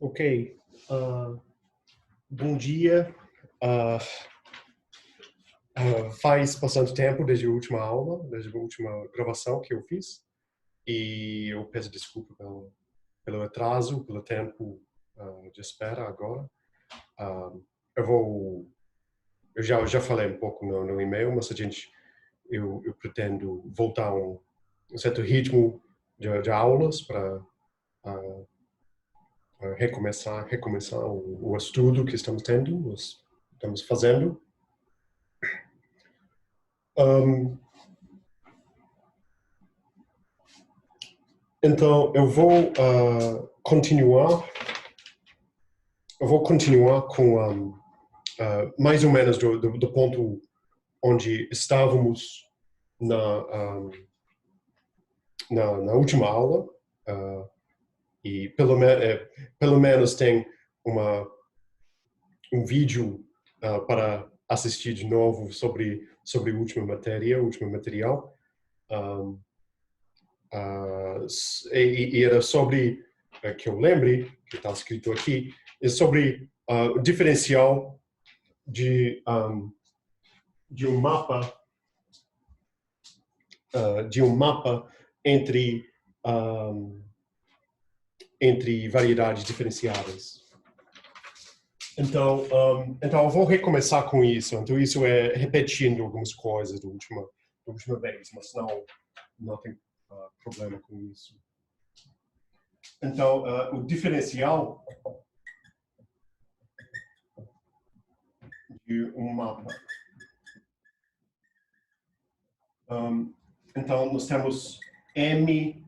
Ok. Bom dia. Ah, faz bastante tempo desde a última aula, desde a última gravação que eu fiz. E eu peço desculpa pelo atraso, pelo tempo de espera agora. Ah, eu já falei um pouco no e-mail, mas eu pretendo voltar a um certo ritmo de aulas para recomeçar o estudo que estamos tendo, estamos fazendo. Então, eu vou continuar com mais ou menos do ponto onde estávamos na última aula, e pelo menos tem um vídeo para assistir de novo sobre a última matéria, o último material. E era sobre, que eu lembre, que está escrito aqui, é sobre o diferencial de um mapa entre variedades diferenciadas. Então eu vou recomeçar com isso. Então isso é repetindo algumas coisas da última vez, mas não tem problema com isso. Então o diferencial de um mapa. Então nós temos N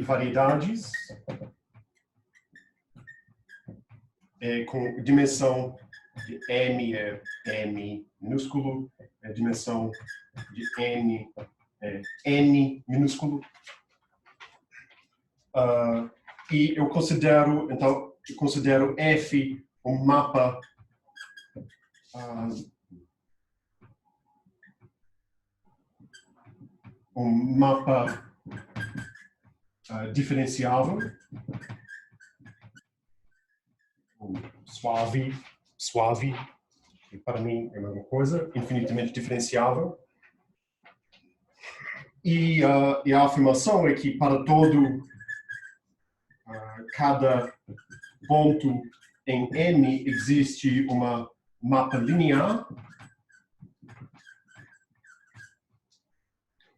variedades com dimensão de M é M minúsculo, a dimensão de N é N minúsculo. E eu considero F um mapa diferenciável, suave, que para mim é a mesma coisa, infinitamente diferenciável. E a afirmação é que para cada ponto em M existe uma mapa linear,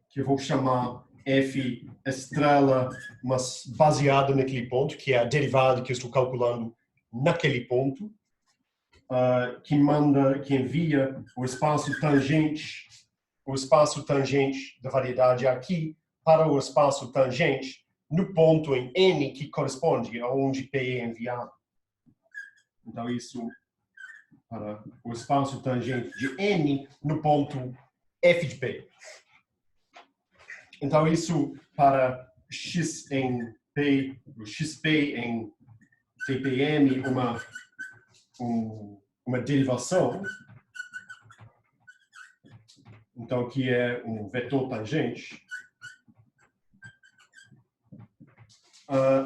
que eu vou chamar F estrela, mas baseado naquele ponto, que é a derivada que eu estou calculando naquele ponto, que envia o espaço tangente da variedade aqui para o espaço tangente no ponto em N que corresponde aonde P é enviado. Então isso para o espaço tangente de N no ponto F de P. Então isso para X em P, XP em TPM, uma derivação, então que é um vetor tangente.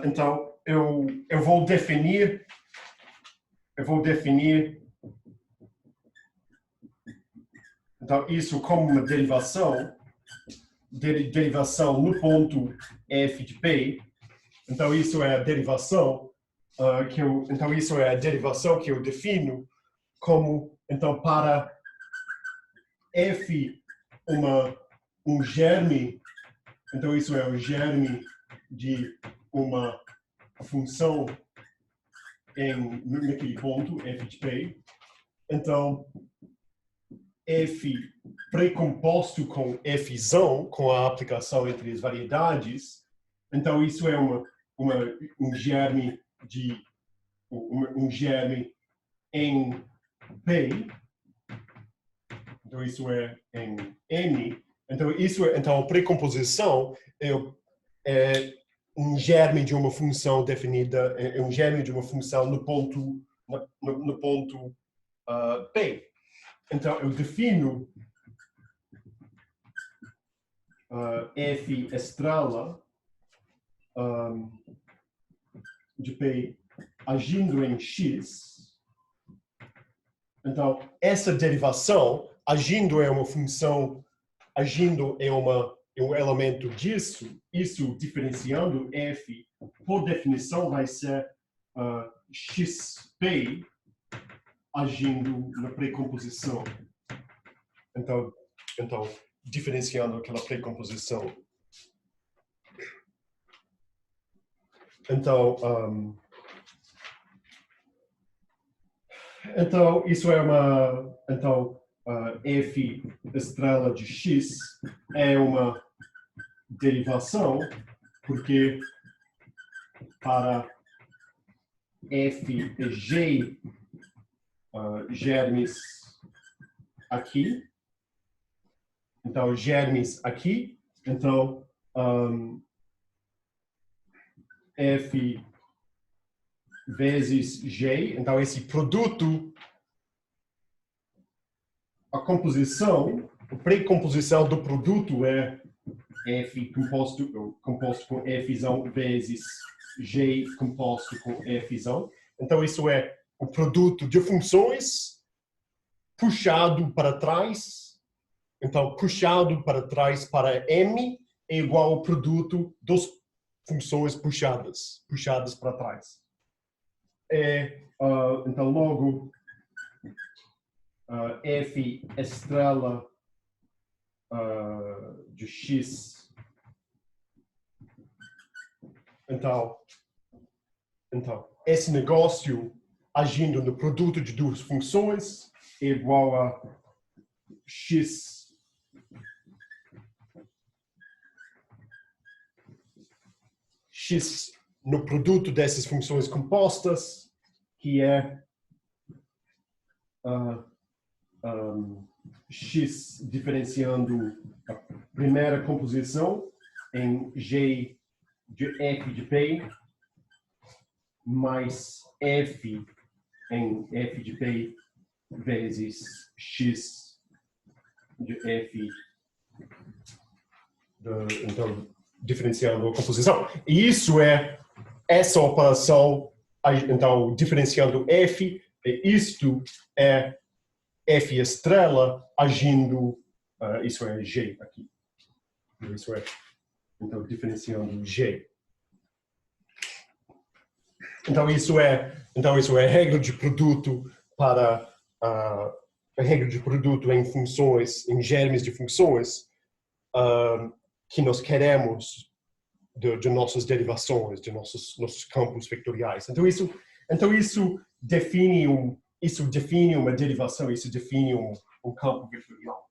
Então eu vou definir então isso como uma derivação no ponto F de P. Então isso é a derivação que eu defino como, então, para F um germe, então isso é o germe de uma função naquele ponto, F de P. Então, F precomposto com Fzão, com a aplicação entre as variedades, então isso é um germe em P, então isso é em N, então a precomposição é um germe de uma função definida, é um germe de uma função no ponto P. Então eu defino F estrela de P agindo em X. Então, essa derivação, agindo é uma função, agindo é um elemento disso, isso diferenciando F, por definição, vai ser XP agindo na precomposição. Então, diferenciando aquela precomposição. Então, isso é uma... Então, F estrela de X é uma derivação, porque para F e G germes aqui, então germes aqui, então F vezes G, então esse produto, a composição, a precomposição do produto é F composto com Fzão vezes G composto com Fzão. Então isso é o produto de funções puxado para trás. Então puxado para trás para M é igual ao produto das funções puxadas para trás. Então logo F estrela de X. Então, esse negócio agindo no produto de duas funções é igual a X no produto dessas funções compostas, que é X diferenciando a primeira composição em G de F de P mais F em F de P vezes X de F, então, diferenciando a composição. E isso é essa operação, então, diferenciando F, e isto é F estrela agindo, isso é G aqui. Isso é, então, diferenciando G. Então, isso é regra de produto para a regra de produto em funções, em germes de funções, que nós queremos de nossas derivações, de nossos campos vetoriais. Então, isso define uma derivação, isso define um campo vetorial.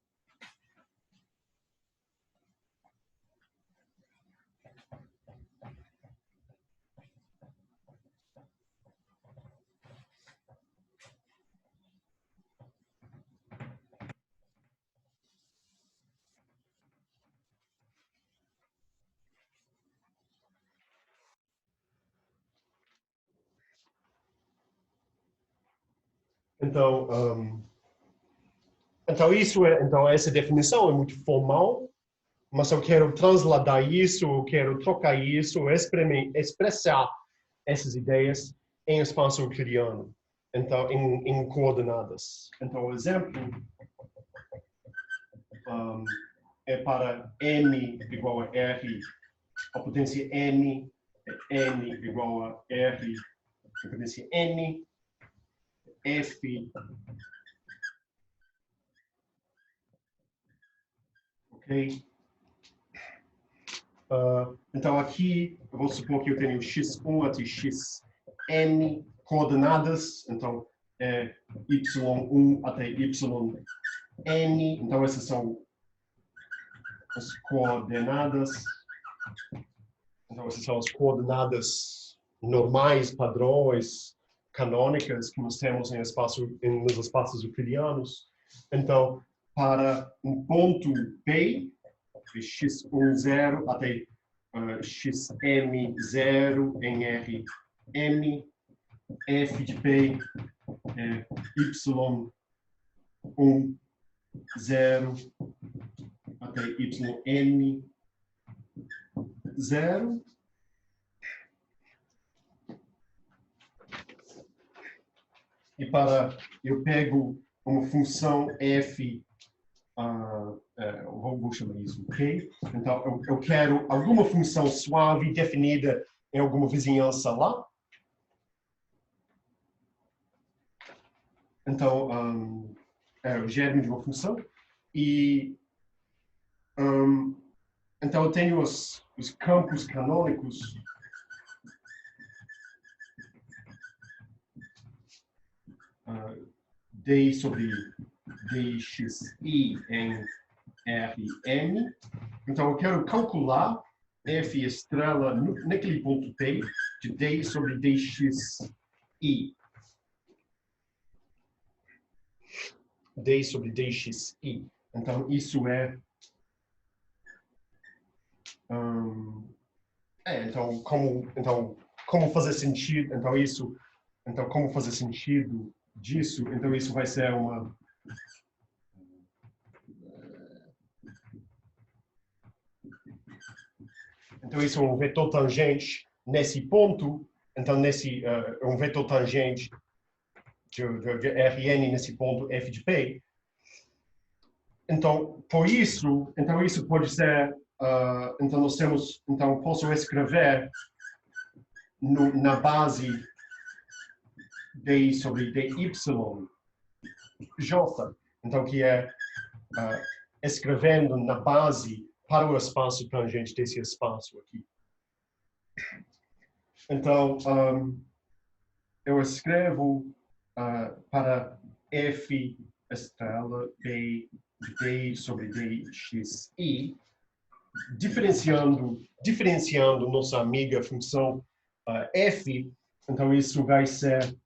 Então essa definição é muito formal, mas eu quero transladar isso, eu quero trocar isso, expressar essas ideias em espaço euclidiano, então em coordenadas. Então o exemplo é para n igual a r, a potência n é n igual a r, a potência n, f, ok? Então aqui eu vou supor que eu tenho x1 até xn coordenadas, então é y1 até yn, então essas são as coordenadas. Então essas são as coordenadas normais, padrões, canônicas que nós temos nos espaços euclidianos. Então, para um ponto P, de x10 até xm0 em Rm, f de P é y10 até yn0. e eu pego uma função f, vou chamar isso P. Então, eu quero alguma função suave definida em alguma vizinhança lá. Então, é o germe de uma função. E então eu tenho os campos canônicos D sobre dxi em Rn. Então eu quero calcular f estrela naquele ponto T de D sobre dxi. D sobre dxi. Então isso é então como fazer sentido, como fazer sentido disso, então isso vai ser uma então isso é um vetor tangente nesse ponto, então nesse um vetor tangente de Rn nesse ponto f de P. Então por isso, então isso pode ser então nós temos, então posso escrever na base d sobre dy j, então que é escrevendo na base para o espaço tangente desse espaço aqui. Então eu escrevo para f estrela b de d sobre dxi, diferenciando nossa amiga função f, então isso vai ser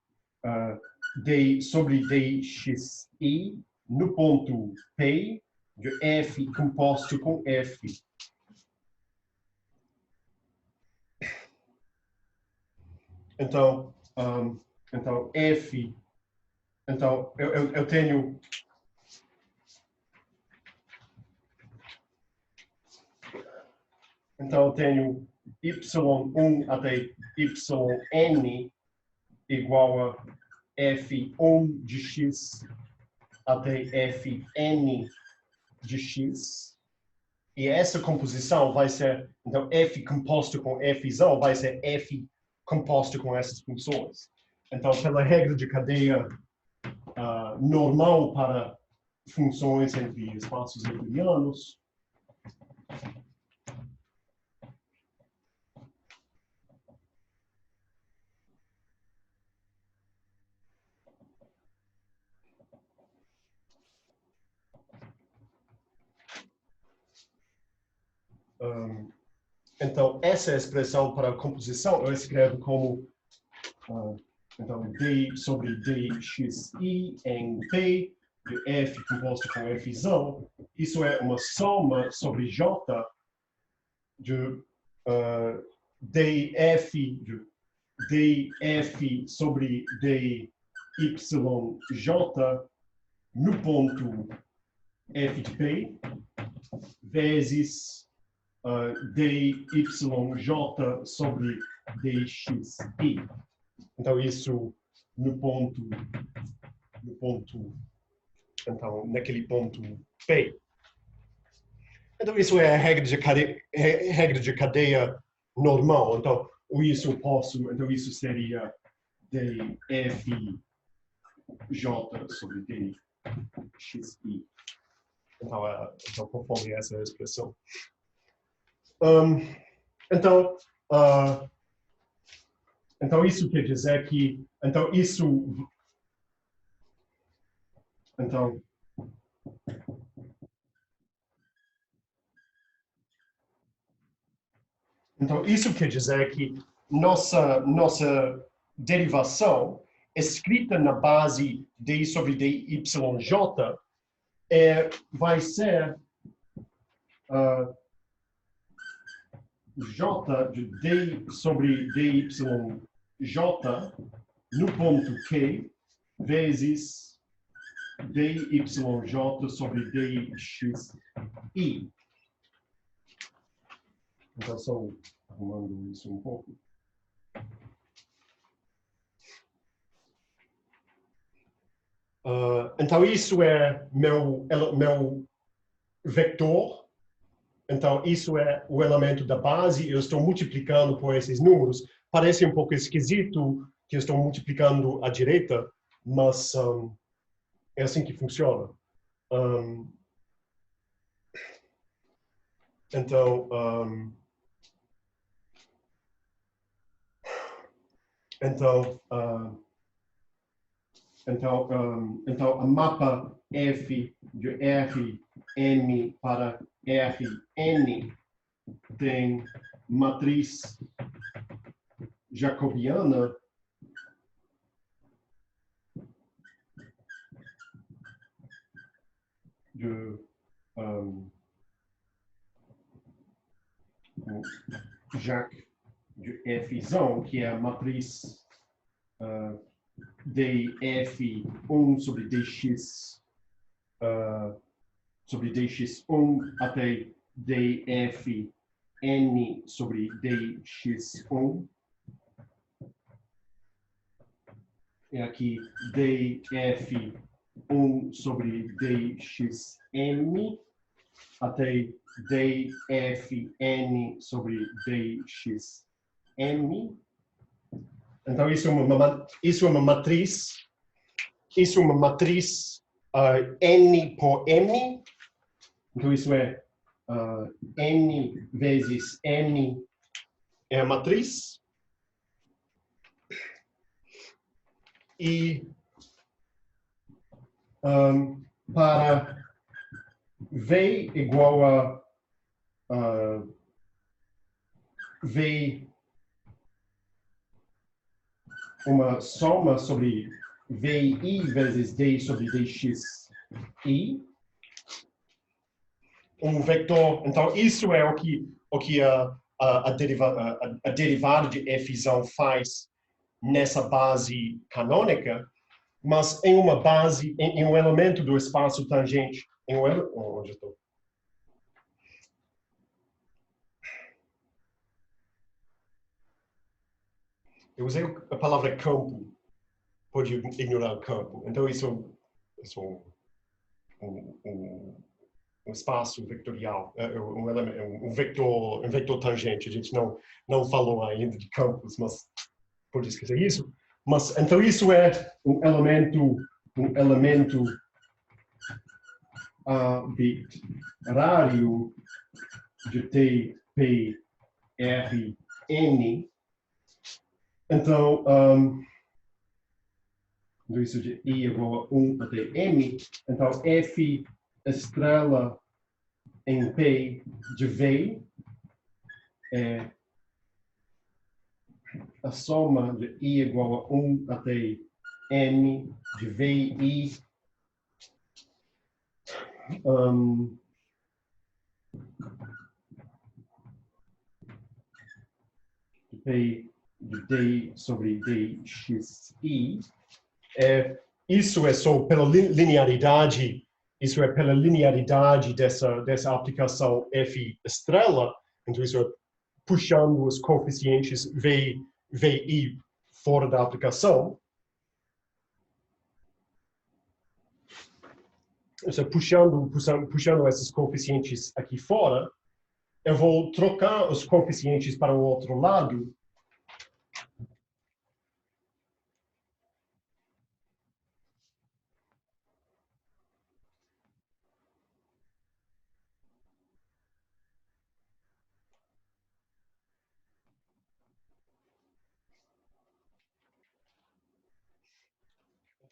d sobre dxi no ponto P de f composto com f. Então f, então eu tenho y1 até yn igual a f1 de x até fn de x. E essa composição vai ser, então, f composto com fzão vai ser f composto com essas funções. Então, pela regra de cadeia normal para funções entre espaços euclidianos, então, essa expressão para a composição eu escrevo como então, d sobre dxi em p de f composto com fzão. Isso é uma soma sobre j de df sobre dyj no ponto f de p vezes dyj sobre dxi. Então isso então naquele ponto P. Então isso é a regra de cadeia normal. Então então isso seria dfj sobre dxi. Então conforme essa expressão. Então isso quer dizer que então isso quer dizer que nossa derivação escrita na base d sobre dyj vai ser j de d sobre dyj no ponto Q vezes dyj sobre dxi. Então, só arrumando isso um pouco. Então, isso é meu vetor. Então, isso é o elemento da base. Eu estou multiplicando por esses números. Parece um pouco esquisito que eu estou multiplicando à direita, mas é assim que funciona. Então, a mapa F de Rn para Rn tem matriz jacobiana de Jacques de Fzão, que é a matriz df1 sobre dx sobre dx1 até dfn sobre dx1. É aqui df1 sobre dxm até dfn sobre dxm. Então, isso é uma matriz. Isso é uma matriz n por m. Então, isso é n vezes n é a matriz. E para V igual a V, uma soma sobre VI vezes D sobre DXI. Um vetor. Então, isso é o que a derivada de Fzão faz nessa base canônica, mas em uma base, em um elemento do espaço tangente. Onde estou? Eu usei a palavra campo. Pode ignorar o campo. Então, isso é um espaço vetorial, um vetor tangente. A gente não falou ainda de campos, mas pode esquecer isso. Mas, então, isso é um elemento arbitrário de T, P, R, N. Então, isso de I igual a 1 até M. Então, F estrela em P de V é a soma de I igual a 1 até M de VI de P de D sobre DXI. Isso é só pela linearidade, isso é pela linearidade dessa aplicação F estrela. Então, isso é puxando os coeficientes VI fora da aplicação. Isso é puxando esses coeficientes aqui fora. Eu vou trocar os coeficientes para o outro lado.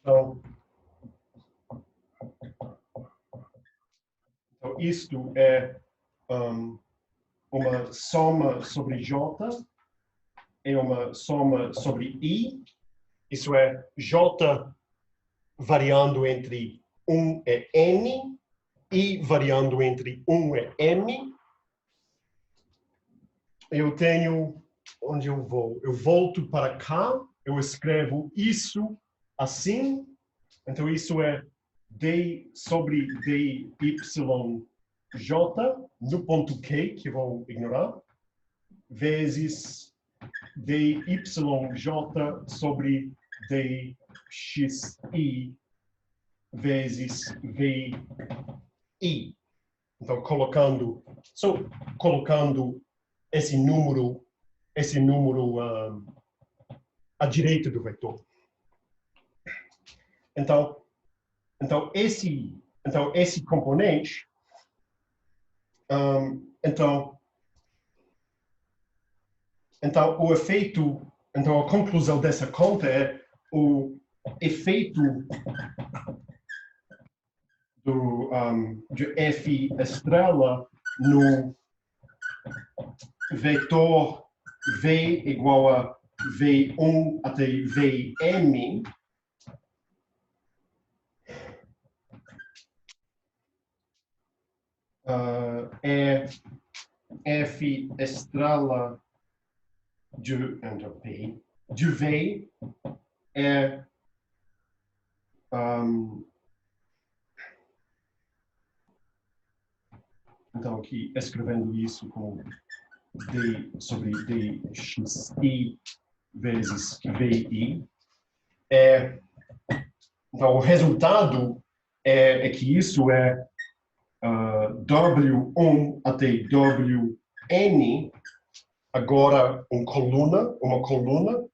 Então, isto é uma soma sobre J e uma soma sobre I. Isso é J variando entre 1 e N, I variando entre 1 e M. Eu tenho, onde eu vou? Eu volto para cá, eu escrevo isso assim. Então, isso é D sobre DYJ, no ponto Q, que eu vou ignorar, vezes DYJ sobre DXI vezes VI. Então, colocando esse número à direita do vetor. Então esse componente, o efeito, a conclusão dessa conta é o efeito de F estrela no vetor V igual a V1 até Vm, é F estrela de V é então aqui escrevendo isso como D sobre dxi vezes vi então o resultado é que isso é W1 até Wn, agora uma coluna,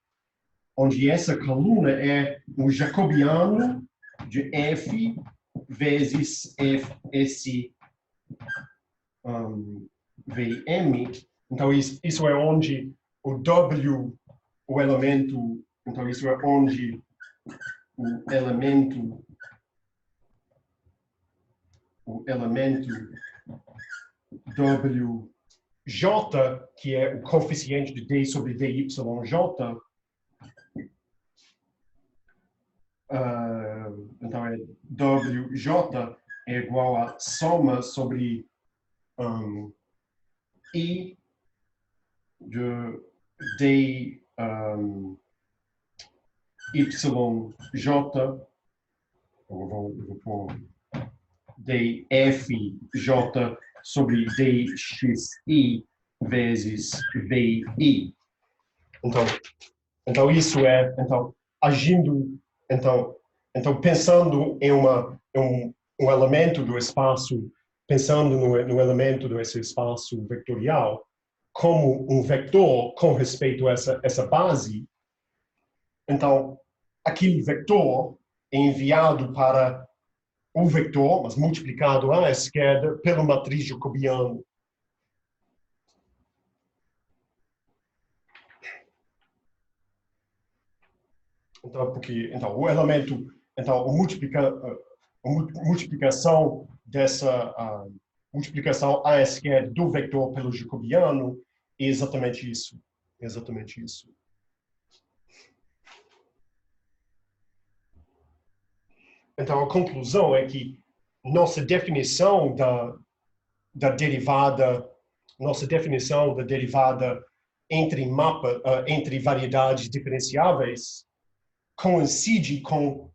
onde essa coluna é um jacobiano de F vezes Fs Vm. Então, isso é onde o W, o elemento, então isso é onde o elemento Wj, que é o coeficiente de D sobre DYJ, então é Wj é igual a soma sobre I de D YJ, eu vou pôr dFj sobre dxi vezes vi. Então isso é, agindo, pensando em um elemento do espaço, pensando no elemento desse espaço vetorial como um vetor com respeito a essa base, então aquele vetor é enviado para o vetor, mas multiplicado à esquerda pela matriz jacobiana. Então o elemento, a multiplicação dessa multiplicação à esquerda do vetor pelo jacobiano é exatamente isso. Então a conclusão é que nossa definição da derivada entre variedades diferenciáveis coincide com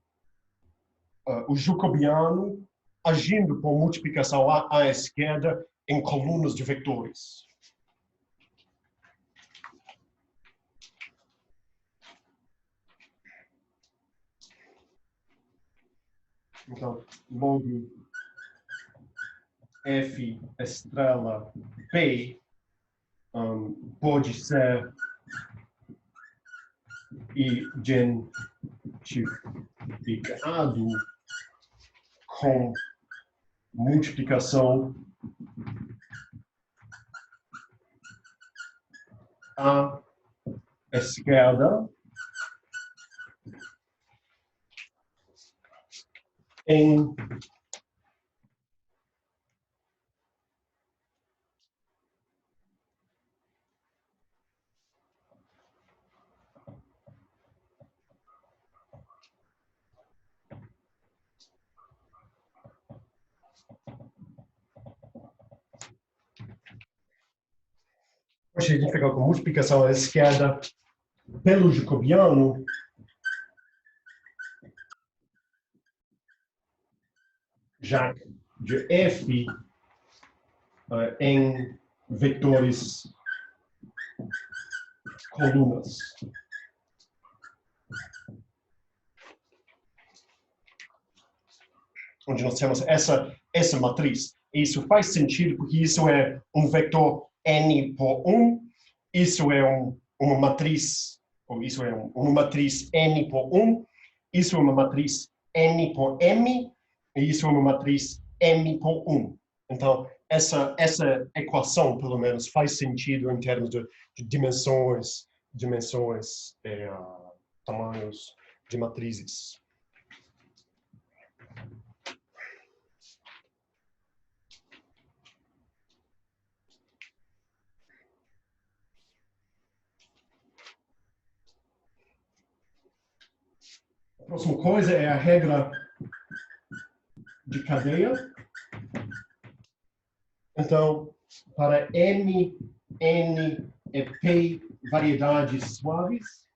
o jacobiano agindo por multiplicação à esquerda em colunas de vetores. Então, logo, F estrela P pode ser identificado com multiplicação à esquerda em hoje a gente fica com multiplicação à esquerda pelo jacobiano já de F em vetores colunas. onde nós temos essa matriz. Isso faz sentido porque isso é um vetor n por 1, isso é uma matriz, ou isso é uma matriz n por 1, isso é uma matriz n por m, e isso é uma matriz m por 1. Então, essa equação, pelo menos, faz sentido em termos de dimensões, tamanhos de matrizes. A próxima coisa é a regra de cadeia. Então, para M, N e P variedades suaves,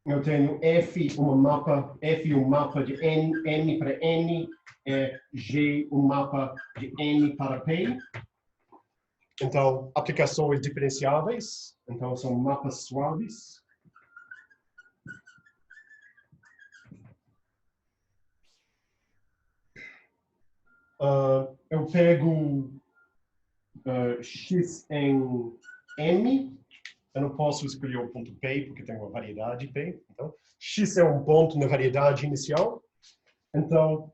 eu tenho F um mapa de N, M para N, e G um mapa de N para P. Então, aplicações diferenciáveis, então são mapas suaves. Eu pego X em M, eu não posso escolher o ponto P, porque tem uma variedade P. Então, X é um ponto na variedade inicial. Então,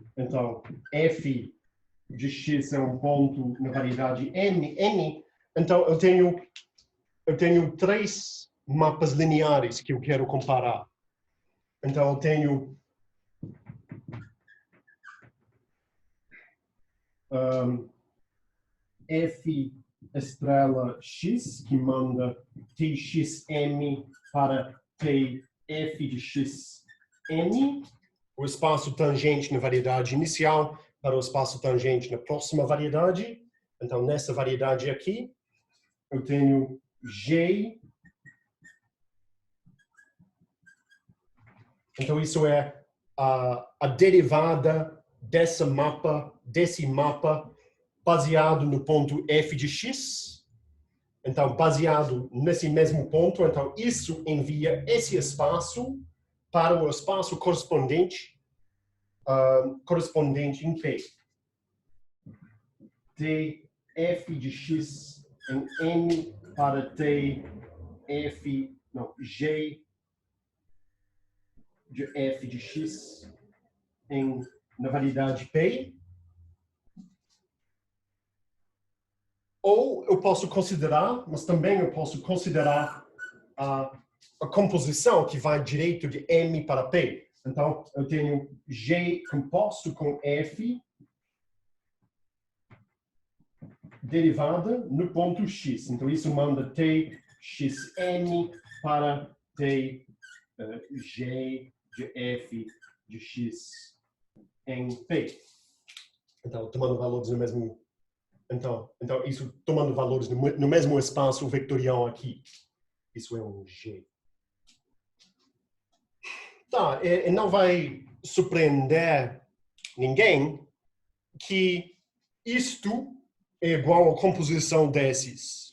então F de X é um ponto na variedade N. Então, eu tenho 3 mapas lineares que eu quero comparar. Então, eu tenho F estrela X, que manda Txm para Tf de Xn, o espaço tangente na variedade inicial para o espaço tangente na próxima variedade. Então, nessa variedade aqui, eu tenho G. Então, isso é a derivada desse mapa, baseado no ponto f de x. Então, baseado nesse mesmo ponto, então isso envia esse espaço para o espaço correspondente em P. T f de x em n para G de f de x na variedade P. Ou eu posso considerar, mas também eu posso considerar a composição que vai direito de M para P. Então, eu tenho G composto com F derivada no ponto X. Então, isso manda Txm para G de F de X em P. Então, tomando valores no mesmo... Então isso tomando valores no mesmo espaço vetorial aqui. Isso é um G. Tá, e não vai surpreender ninguém que isto é igual à composição desses.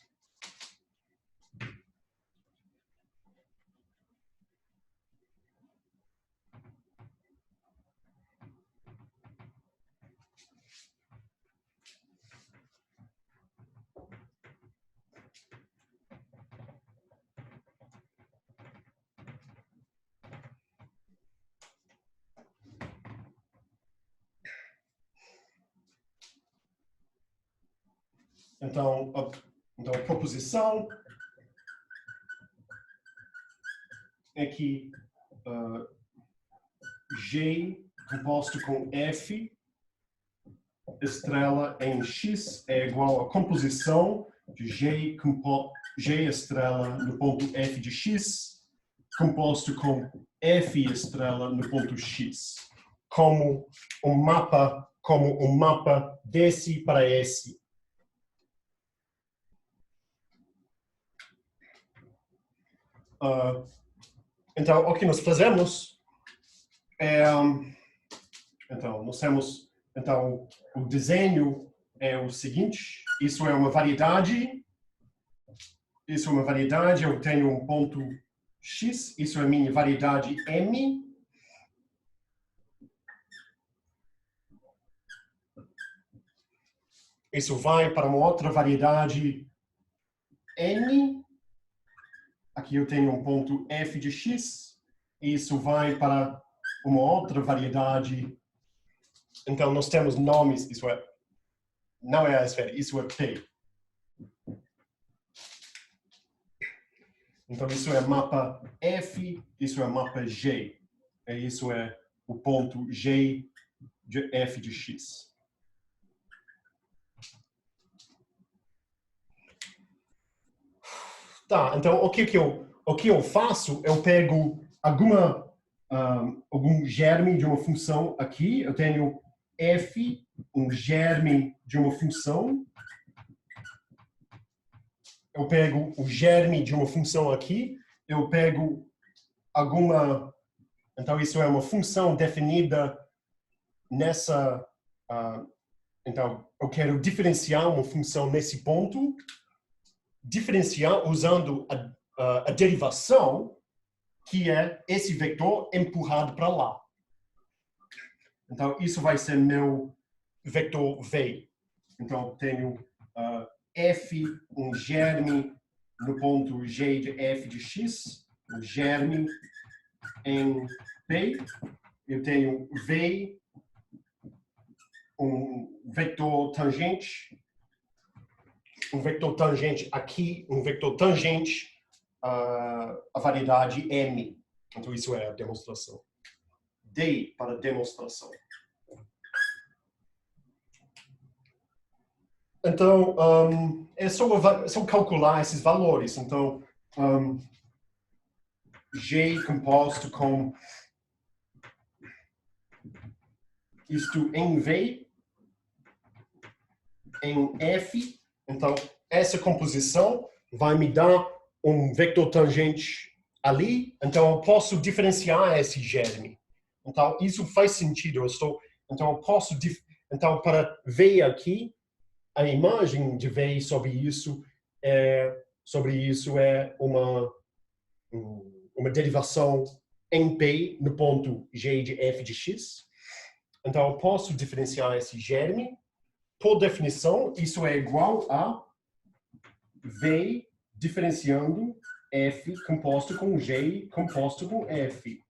Então, a proposição é que G composto com F estrela em X é igual à composição de G estrela no ponto F de X composto com F estrela no ponto X, como um mapa desse para esse. Então, o que nós fazemos é... Então, nós temos... Então, o desenho é o seguinte. Isso é uma variedade isso é uma variedade, eu tenho um ponto X, isso é minha variedade M. Isso vai para uma outra variedade N. Aqui eu tenho um ponto F de X. Isso vai para uma outra variedade. Então, nós temos nomes, isso é, não é a esfera, isso é P. Então, isso é mapa F, isso é mapa G. E isso é o ponto G de F de X. Tá, então o que eu faço? Eu pego algum germe de uma função aqui. Eu tenho F, um germe de uma função. Eu pego o germe de uma função aqui. Eu pego alguma... Então, isso é uma função definida nessa... então, eu quero diferenciar uma função nesse ponto. Diferenciar usando a derivação, que é esse vetor empurrado para lá. Então, isso vai ser meu vetor V. Então, tenho F, um germe no ponto G de F de X, um germe em P. Eu tenho V, um vetor tangente aqui, um vetor tangente a variedade M. Então, isso é a demonstração. D para demonstração. Então, é só calcular esses valores. Então, G composto com isto em V, em F. Então, essa composição vai me dar um vetor tangente ali. Então, eu posso diferenciar esse germe. Então, isso faz sentido. Então, eu posso... Então, para V aqui, a imagem de V sobre isso é uma derivação em P no ponto G de F de X. Então, eu posso diferenciar esse germe. Por definição, isso é igual a V diferenciando F composto com G composto com F.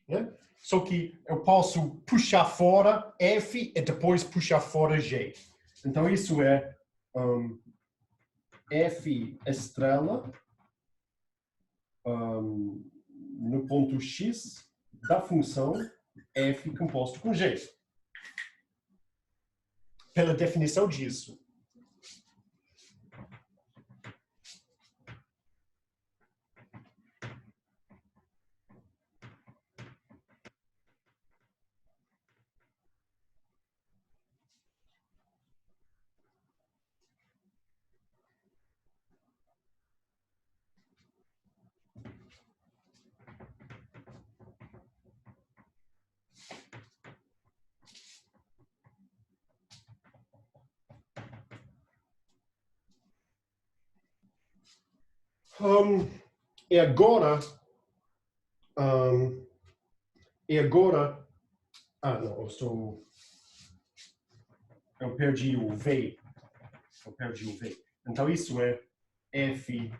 Né? Só que eu posso puxar fora F e depois puxar fora G. Então, isso é F estrela no ponto X da função F composto com G. Pela definição disso. E agora, não, eu perdi o V. Então, isso é F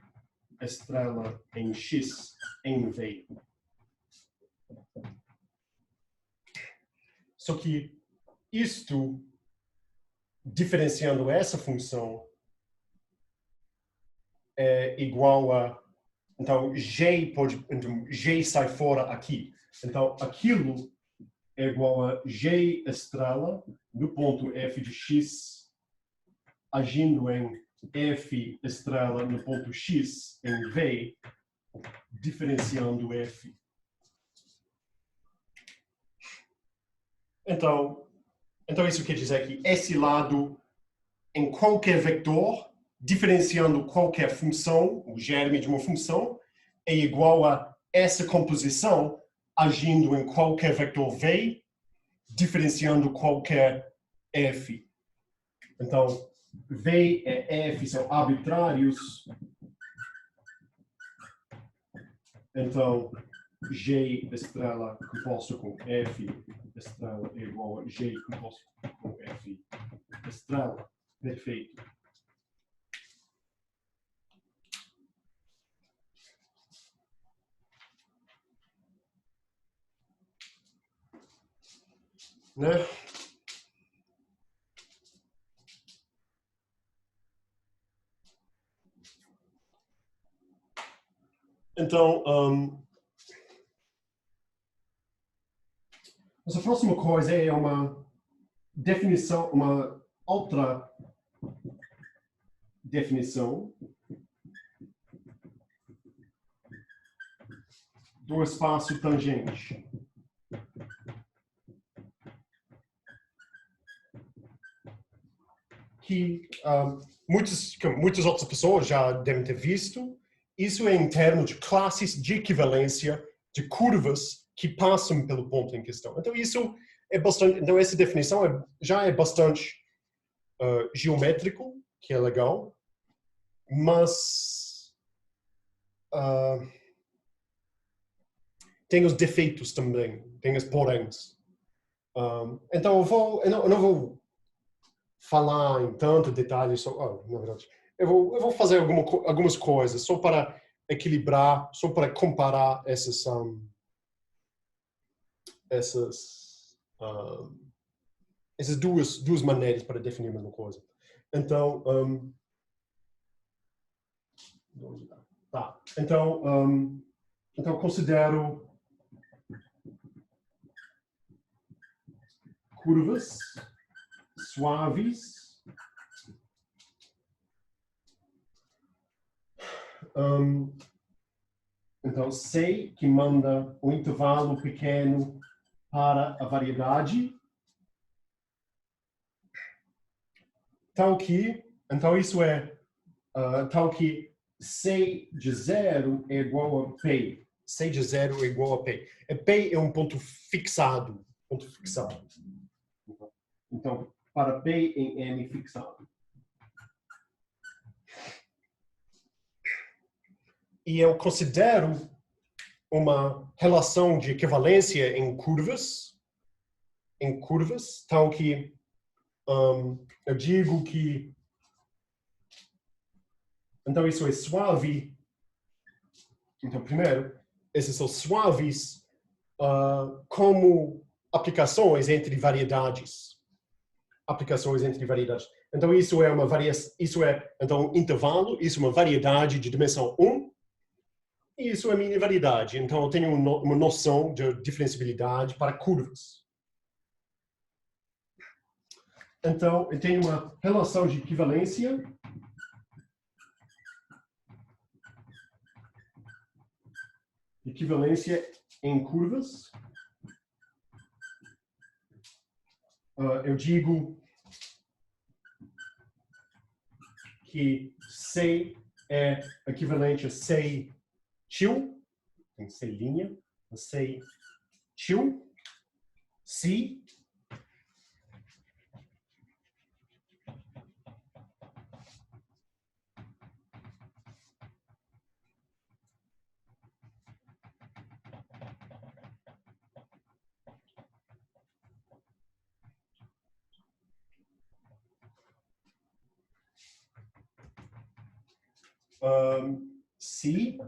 estrela em X em V. Só que isto, diferenciando essa função, é igual a... Então, G sai fora aqui. Então, aquilo é igual a G estrela no ponto F de X, agindo em F estrela no ponto X em V, diferenciando F. Então isso quer dizer que esse lado, em qualquer vetor, diferenciando qualquer função, o germe de uma função, é igual a essa composição agindo em qualquer vetor V, diferenciando qualquer F. Então, V e F são arbitrários, então G estrela composto com F estrela é igual a G composto com F estrela. Perfeito. Né? Então, essa próxima coisa é uma definição, uma outra definição do espaço tangente. Que muitas outras pessoas já devem ter visto. Isso é em termos de classes de equivalência de curvas que passam pelo ponto em questão. Então, isso é bastante. Então, essa definição já é bastante geométrico, que é legal, mas tem os defeitos também, tem os poréns. Então, eu não vou falar em tanto detalhe sobre, na verdade, eu vou fazer algumas coisas só para equilibrar, só para comparar essas duas maneiras para definir a mesma coisa. Então, então considero curvas suaves então, sei que manda um intervalo pequeno para a variedade. Então isso é tal que C de 0 é igual a P. C de 0 é igual a P. E P é um ponto fixado. Então, para P em M fixado. E eu considero uma relação de equivalência em curvas, tal que eu digo que então isso é suave. Então, primeiro, esses são suaves como aplicações entre variedades. Então, isso é uma variação, então, intervalo, isso é uma variedade de dimensão 1, e isso é a minha variedade. Então, eu tenho uma noção de diferenciabilidade para curvas. Então, eu tenho uma relação de equivalência em curvas. Eu digo que C é equivalente a C til, tem C linha, C til, C. Se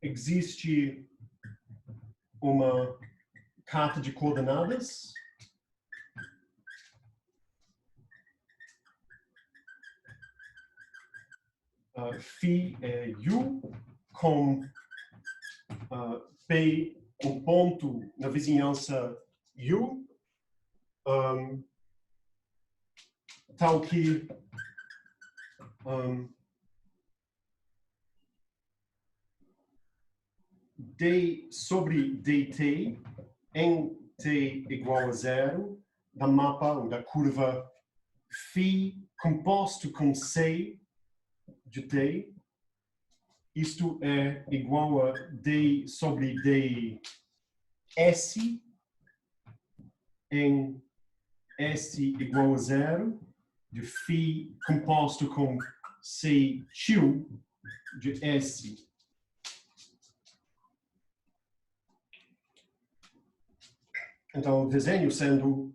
existe uma carta de coordenadas φ é U com P um ponto na vizinhança U tal que D sobre dt em t igual a 0 da mapa ou da curva φ composto com C de t, isto é igual a d sobre ds em S igual a 0 de φ composto com C tio de S. Então, o desenho sendo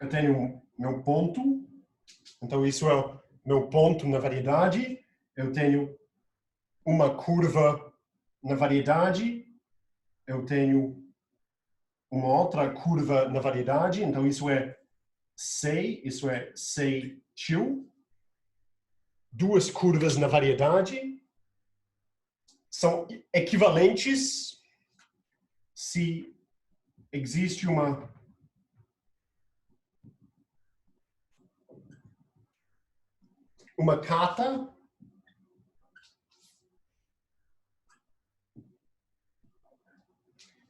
eu tenho meu ponto, então isso é meu ponto na variedade, eu tenho uma curva na variedade, eu tenho uma outra curva na variedade, então isso é C tio, duas curvas na variedade, são equivalentes se existe uma kata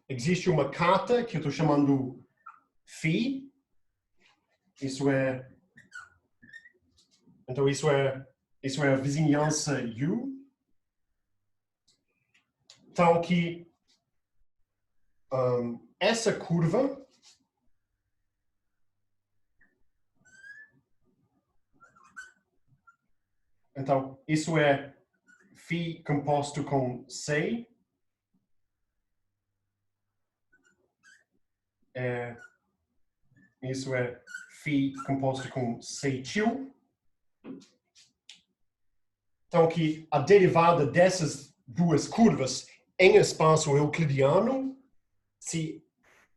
existe uma kata que eu estou chamando φ, então isso é a vizinhança U, então que essa curva então isso é φ composto com C, isso é φ composto com C tio. Então, que a derivada dessas duas curvas em espaço euclidiano, se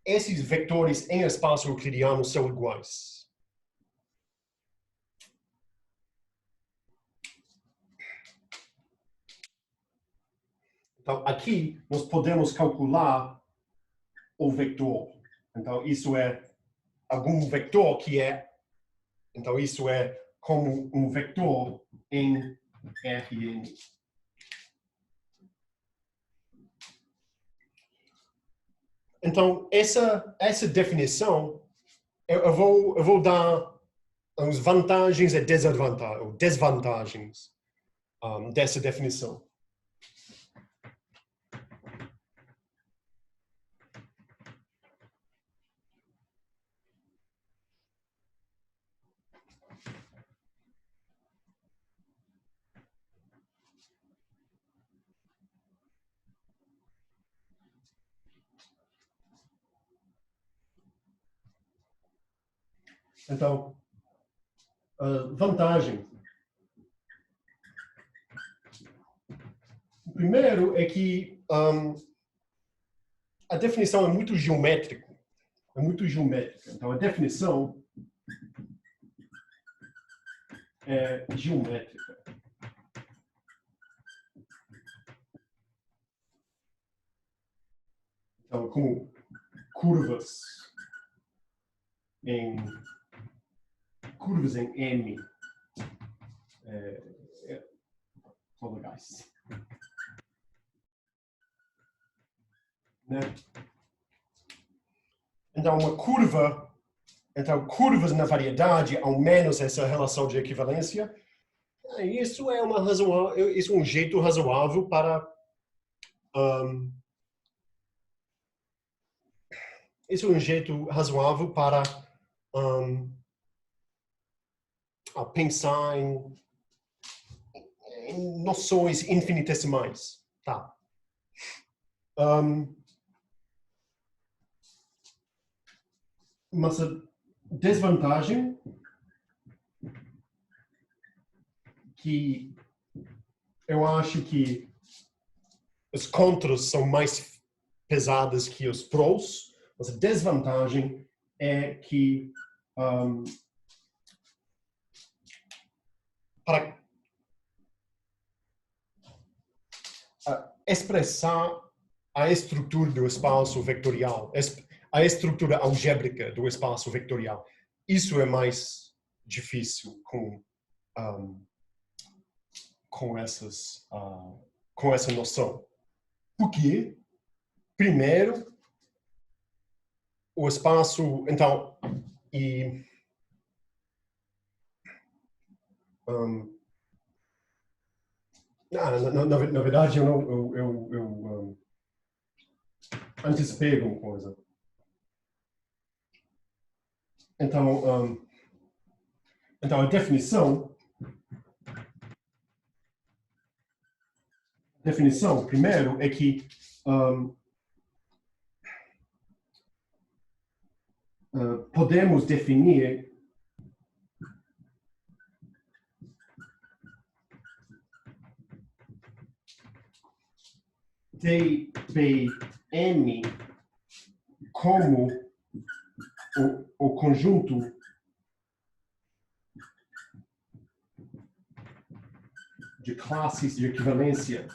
esses vetores em espaço euclidiano são iguais. Então, aqui nós podemos calcular o vetor. Então, isso é algum vetor que é... Então, isso é como um vetor em Rn. Então, essa definição, eu vou dar as vantagens e desvantagens dessa definição. Então, vantagem. O primeiro é que a definição é muito geométrica. Então, a definição é geométrica. Então, como curvas em M são legais. Né? Então, curvas na variedade, ao menos essa relação de equivalência, isso é um jeito razoável para pensar em noções infinitesimais. Tá. Mas a desvantagem que eu acho que os contras são mais pesadas que os prós, mas a desvantagem é que para expressar a estrutura do espaço vetorial, a estrutura algébrica do espaço vetorial, isso é mais difícil com essa noção. Porque, primeiro, o espaço, então, Na verdade, eu não, antecipei alguma coisa. Então, a definição, primeiro, é que podemos definir TPM como o conjunto de classes de equivalência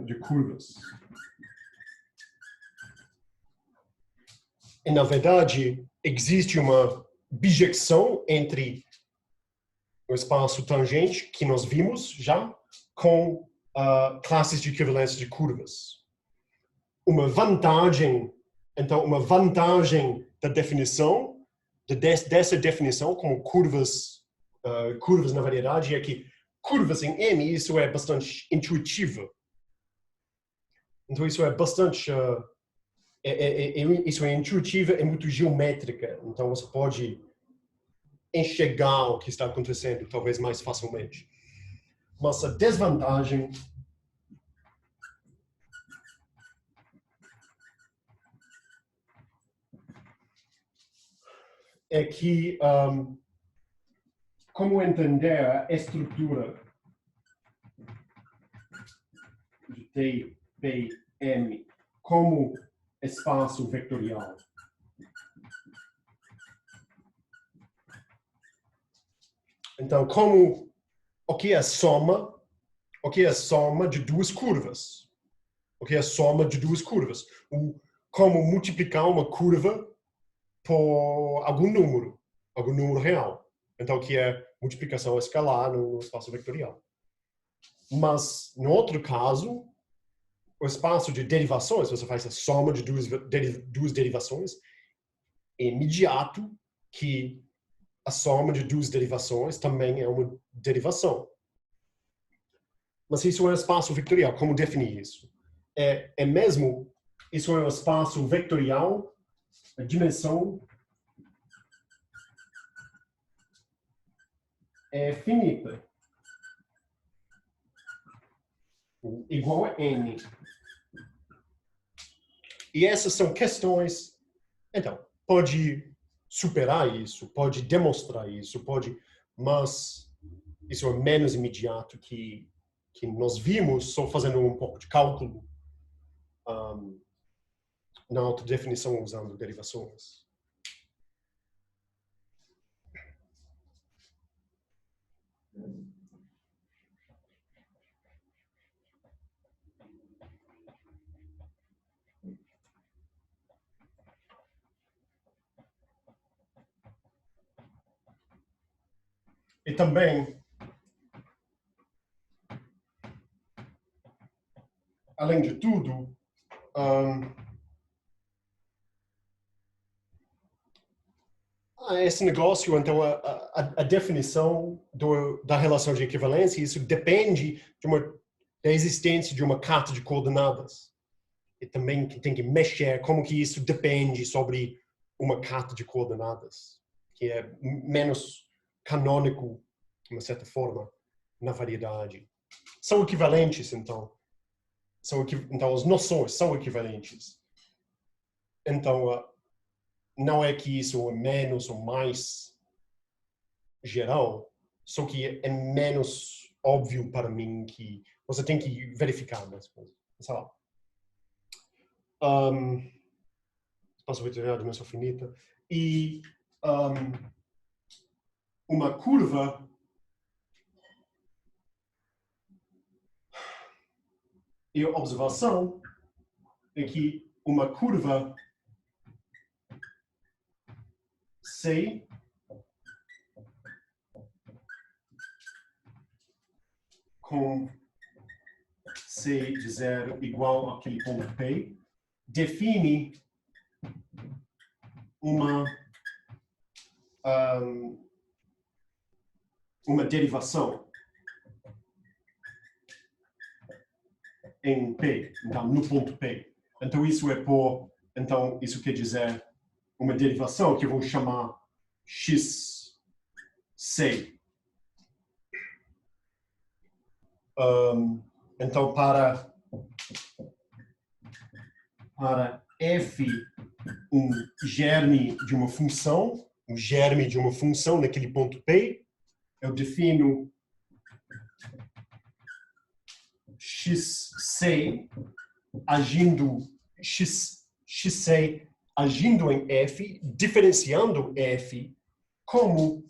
de curvas. E, na verdade, existe uma bijecção entre o espaço tangente que nós vimos já com classes de equivalência de curvas. Uma vantagem da definição, dessa definição como curvas na variedade, é que curvas em M, isso é bastante intuitivo. Então, isso é bastante... isso é intuitivo e muito geométrica. Então, você pode enxergar o que está acontecendo, talvez mais facilmente. Mas a desvantagem é que como entender a estrutura de TPM como espaço vetorial. Então, o que é a soma de duas curvas? O que é a soma de duas curvas? Como multiplicar uma curva por algum número real. Então, que é multiplicação escalar no espaço vetorial. Mas, no outro caso, o espaço de derivações, você faz a soma de duas derivações, é imediato que a soma de duas derivações também é uma derivação. Mas isso é um espaço vetorial. Como definir isso? Isso é um espaço vetorial, a dimensão é finita. Igual a n. E essas são questões... Então, pode superar isso, pode demonstrar isso, mas isso é menos imediato que nós vimos só fazendo um pouco de cálculo na autodefinição usando derivações. E também, além de tudo, esse negócio, então, a definição da relação de equivalência, isso depende da existência de uma carta de coordenadas. E também tem que mexer como que isso depende sobre uma carta de coordenadas, que é menos canônico, de uma certa forma, na variedade. São equivalentes, então. Então, as noções são equivalentes. Então, não é que isso é menos ou mais geral, só que é menos óbvio para mim que você tem que verificar mais coisas. Sei lá. Espaço vetorial de dimensão finita. E uma curva e a observação é que uma curva C com C de zero igual àquele ponto P define uma uma derivação em P, então no ponto P. Então isso então isso quer dizer uma derivação que eu vou chamar XC. Então para f um germe de uma função, naquele ponto P, eu defino XC agindo em f, diferenciando f como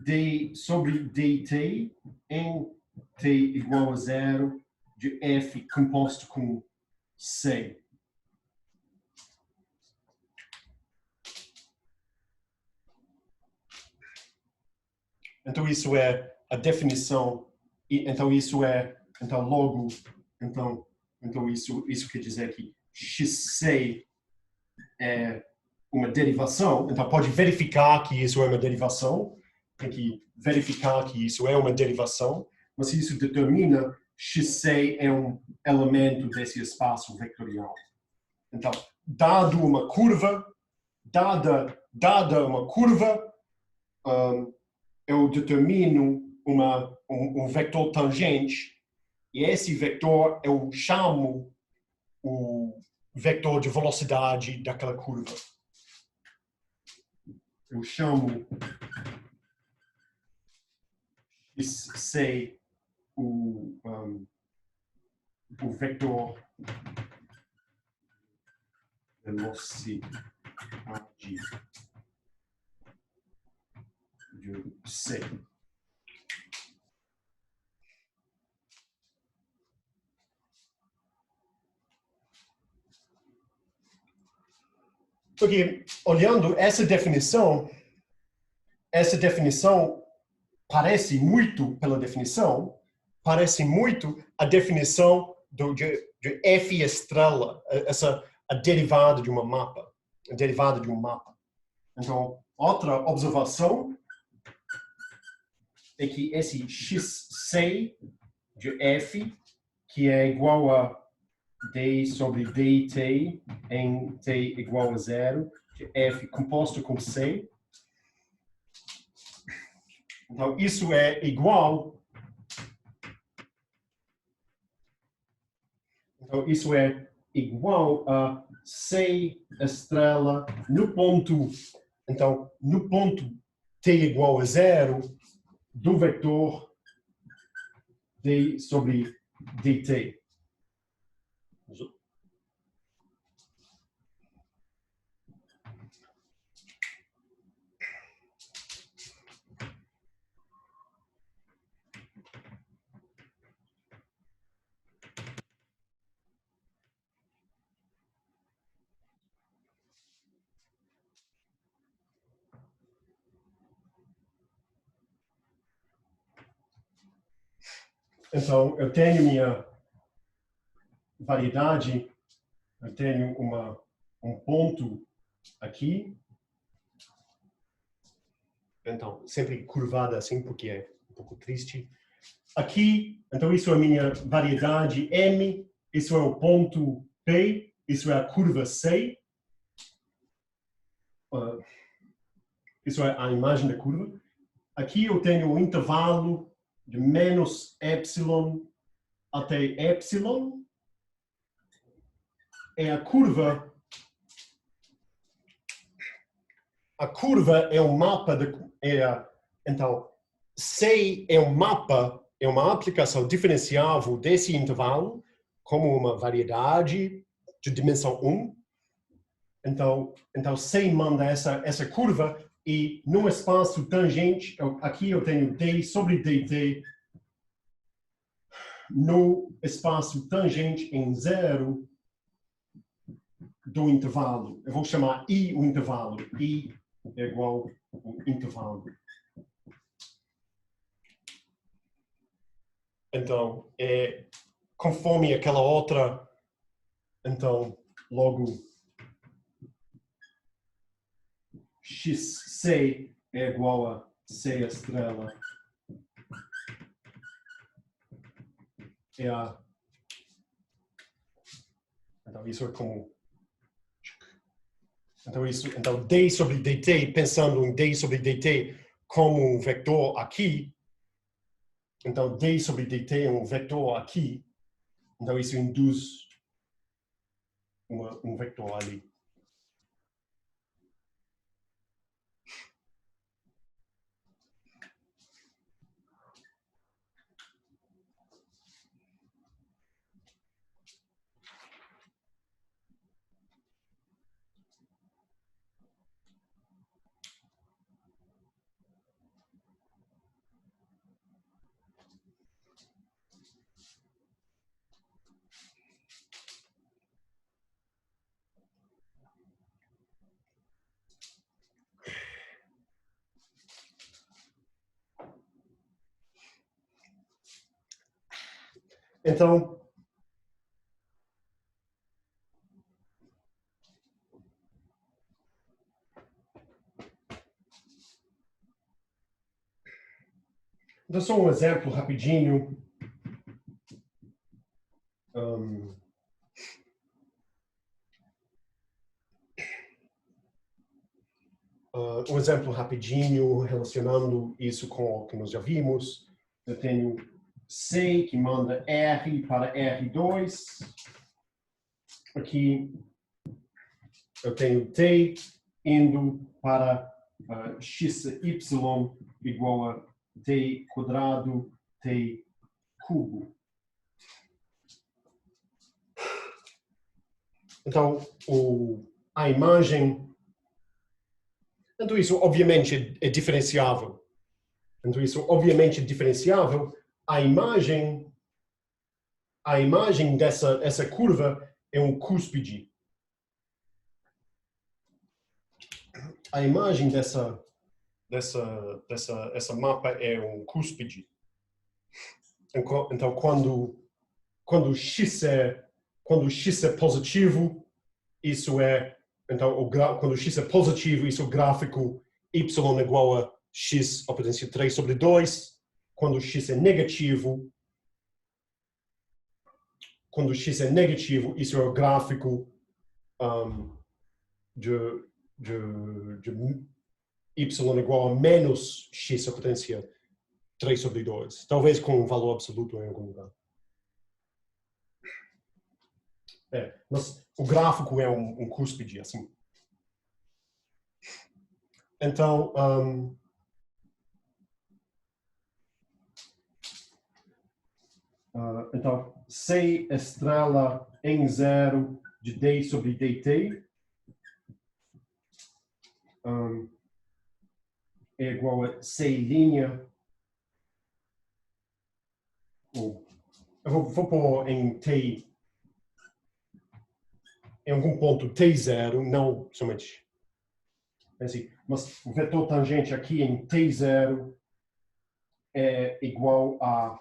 d sobre dt em t igual a zero de f composto com c. Então isso é a definição, então isso quer dizer que XC é uma derivação, então pode verificar que isso é uma derivação, tem que verificar que isso é uma derivação, mas isso determina XC é um elemento desse espaço vetorial. Então, dada uma curva, eu determino um vetor tangente e esse vetor eu chamo o vetor de velocidade daquela curva. Eu chamo C o vetor velocidade de C. Porque, olhando essa definição parece muito a definição de F estrela, a derivada de um mapa. Então, outra observação é que esse XC de F, que é igual a d sobre dt em t igual a zero, de f composto com c. Então, isso é igual a c estrela no ponto t igual a zero do vetor d sobre dt. Então, eu tenho minha variedade, eu tenho um ponto aqui. Então, sempre curvada assim, porque é um pouco triste. Aqui, então isso é a minha variedade M, isso é o ponto P, isso é a curva C. Isso é a imagem da curva. Aqui eu tenho o intervalo de menos epsilon até epsilon. É a curva. A curva é um mapa então, C é um mapa, é uma aplicação diferenciável desse intervalo como uma variedade de dimensão 1. Então C manda essa curva e no espaço tangente, aqui eu tenho d sobre dt no espaço tangente em zero do intervalo. Eu vou chamar I o intervalo. I é igual ao intervalo. Então, é conforme aquela outra, então, logo xc é igual a c estrela é a... Então, isso é como... Então, d sobre dt, pensando em d sobre dt como um vetor aqui, então d sobre dt é um vetor aqui, então isso induz um vetor ali. Então, só um exemplo rapidinho. Um exemplo rapidinho relacionando isso com o que nós já vimos. Eu tenho C que manda R para R2. Aqui eu tenho T indo para XY igual a T quadrado, T cubo. Então, a imagem... Então, isso obviamente é diferenciável. Então, isso obviamente é diferenciável. A imagem dessa curva é um cúspide. A imagem dessa mapa é um cúspide. Então, quando x é positivo, isso é... Então, quando x é positivo, isso é o gráfico y igual a x ao potência 3 sobre 2. Quando x é negativo, isso é o gráfico de y igual a menos x à potência 3 sobre 2. Talvez com um valor absoluto em algum lugar. Mas o gráfico é um cúspide, assim. Então, então, C estrela em zero de d sobre dt é igual a C'. Eu vou pôr em t, em algum ponto t0, não somente assim, mas o vetor tangente aqui em t0 é igual a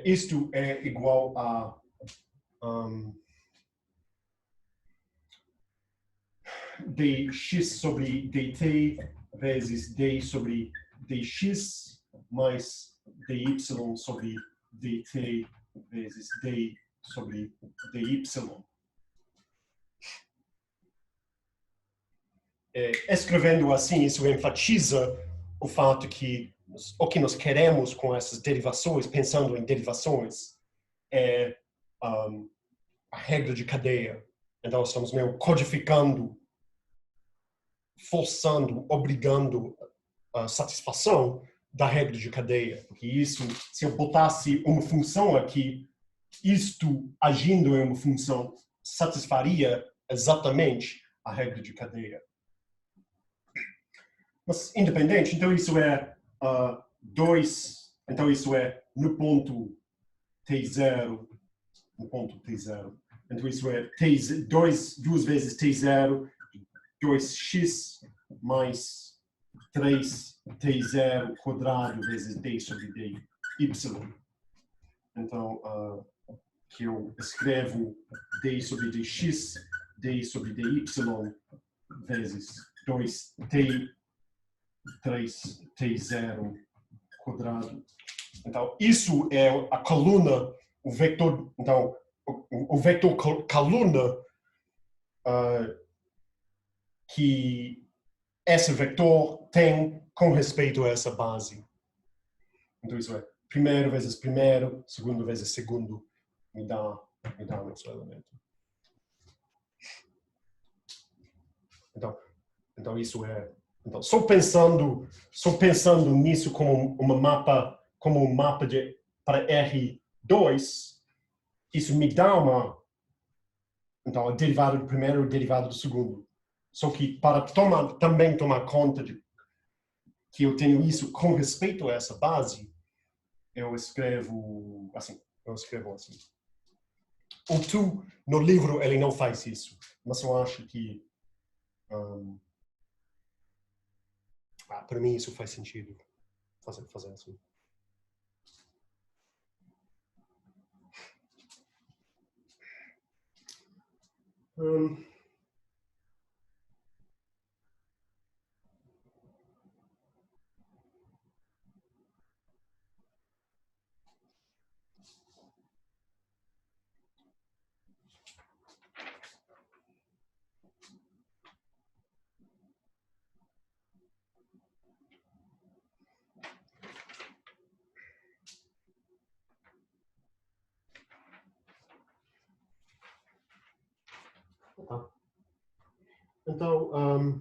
isto é igual a dx sobre dt vezes d sobre dx mais dy sobre dt vezes d sobre dy. Escrevendo assim, isso enfatiza o fato que o que nós queremos com essas derivações, pensando em derivações, é a regra de cadeia. Então, estamos meio codificando, forçando, obrigando a satisfação da regra de cadeia. Porque isso, se eu botasse uma função aqui, isto agindo em uma função satisfaria exatamente a regra de cadeia. Mas independente, então isso é 2, então isso é no ponto T0 no ponto T0. Então isso é duas vezes T0, 2x mais 3T0 quadrado vezes D sobre dy. Então, que eu escrevo D sobre dx, D sobre dy vezes 2T, 3T0 quadrado. Então, isso é a coluna, o vetor, então, o vetor coluna que esse vetor tem com respeito a essa base. Então, isso é primeiro vezes primeiro, segundo vezes segundo, me dá o nosso elemento. Então isso é. Então, só pensando nisso como um mapa para R2, isso me dá então, a derivada do primeiro e a derivada do segundo. Só que para também tomar conta de que eu tenho isso com respeito a essa base, eu escrevo assim. O tu, no livro, ele não faz isso, mas eu acho que para mim isso faz sentido fazer assim. Então,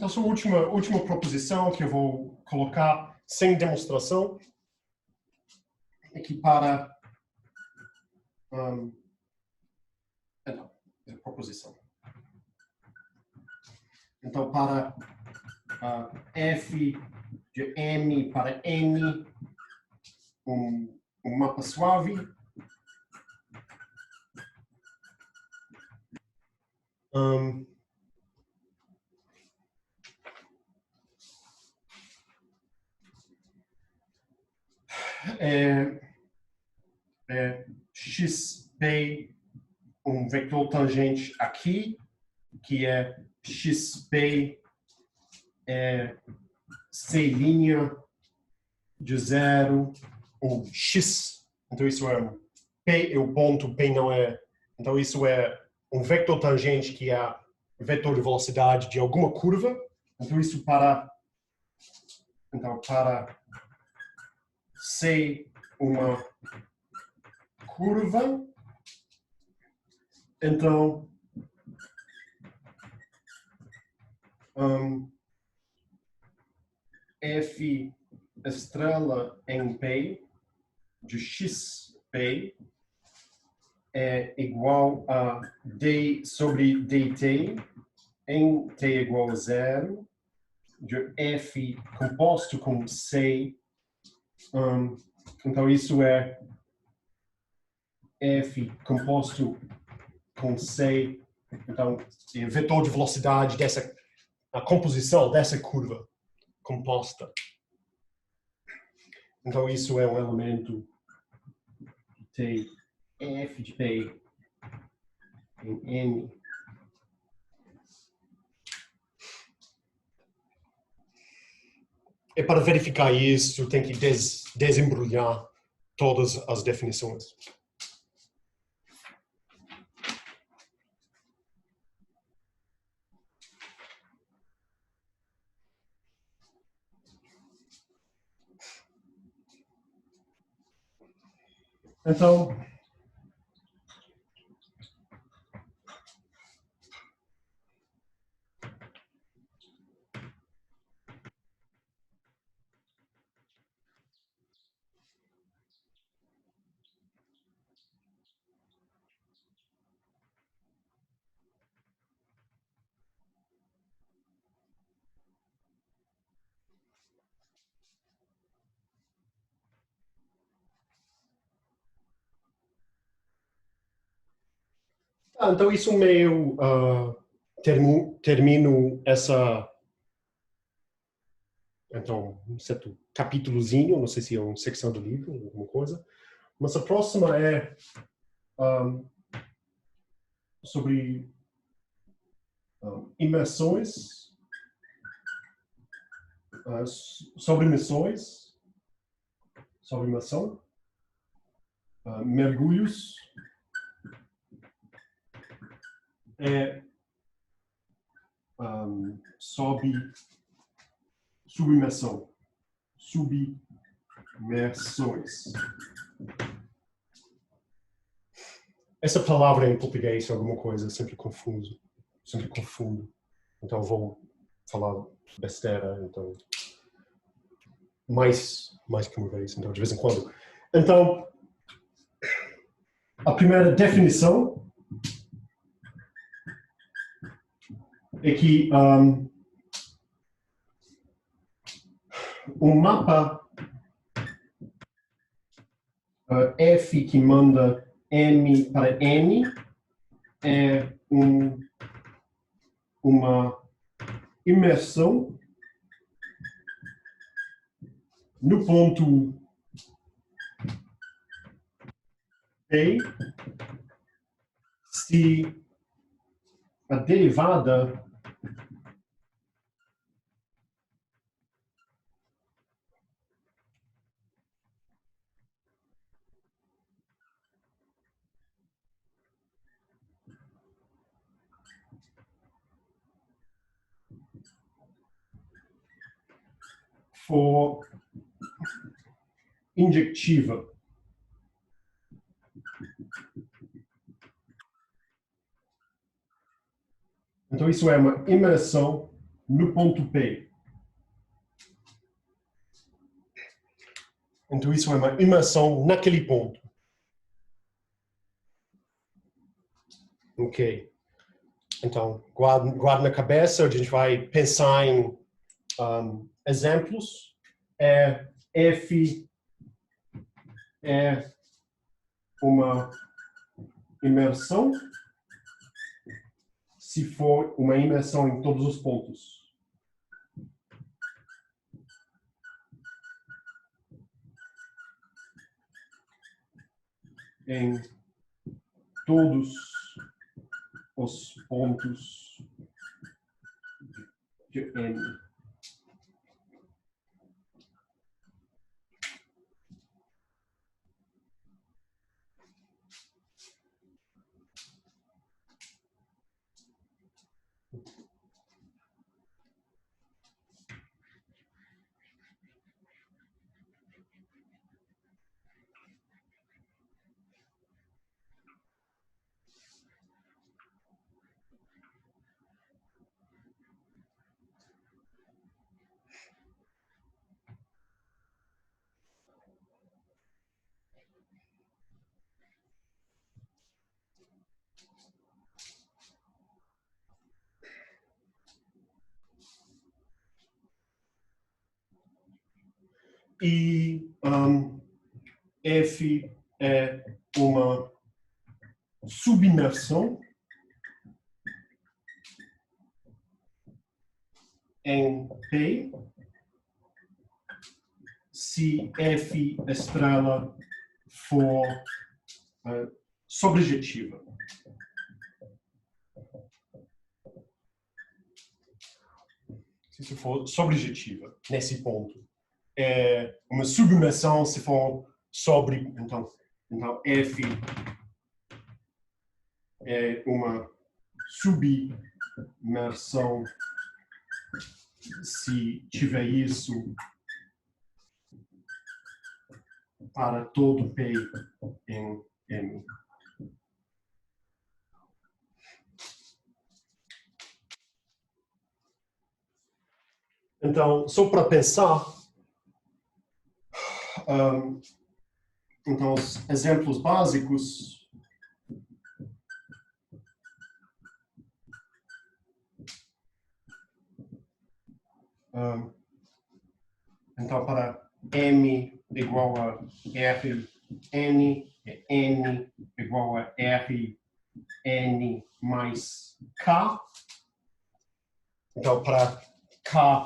essa última proposição que eu vou colocar sem demonstração é que para então, proposição. Então, para f de m para n, um mapa suave, xp, um vetor tangente aqui, que é xp c' de 0, ou x. Então isso é p é o ponto, p não é. Então isso é um vetor tangente que é vetor de velocidade de alguma curva. Então isso para ser uma curva, então f estrela em p de xp é igual a d sobre dt em t igual a 0 de f composto com c. Então isso é f composto com c. Então é o vetor de velocidade a composição dessa curva composta. Então isso é um elemento T f de p em n. E para verificar isso, tem que desembrulhar todas as definições. Então, Então isso meio termino essa então um certo capítulozinho, não sei se é uma secção do livro, alguma coisa, mas a próxima é sobre imersões, sobre imersões, sobre imersão, mergulhos, subimersão, submersões. Essa palavra em português é alguma coisa sempre confuso, sempre confundo. Então vou falar besteira, então mais que uma vez, então de vez em quando. Então a primeira definição é que um mapa F que manda M para N é uma imersão no ponto P se a derivada for injectiva. Então isso é uma imersão no ponto P. Então isso é uma imersão naquele ponto. Ok. Então, guarda na cabeça, a gente vai pensar em exemplos. F é uma imersão se for uma imersão em todos os pontos. Em todos os pontos de N. E F é uma subimersão em P se F estrela for sobrejetiva. Se for sobrejetiva, nesse ponto. É uma submersão se for sobre... Então F é uma submersão se tiver isso para todo P em M. Então, só para pensar, então, os exemplos básicos então, para M igual a R, N é N igual a R N mais K. Então, para K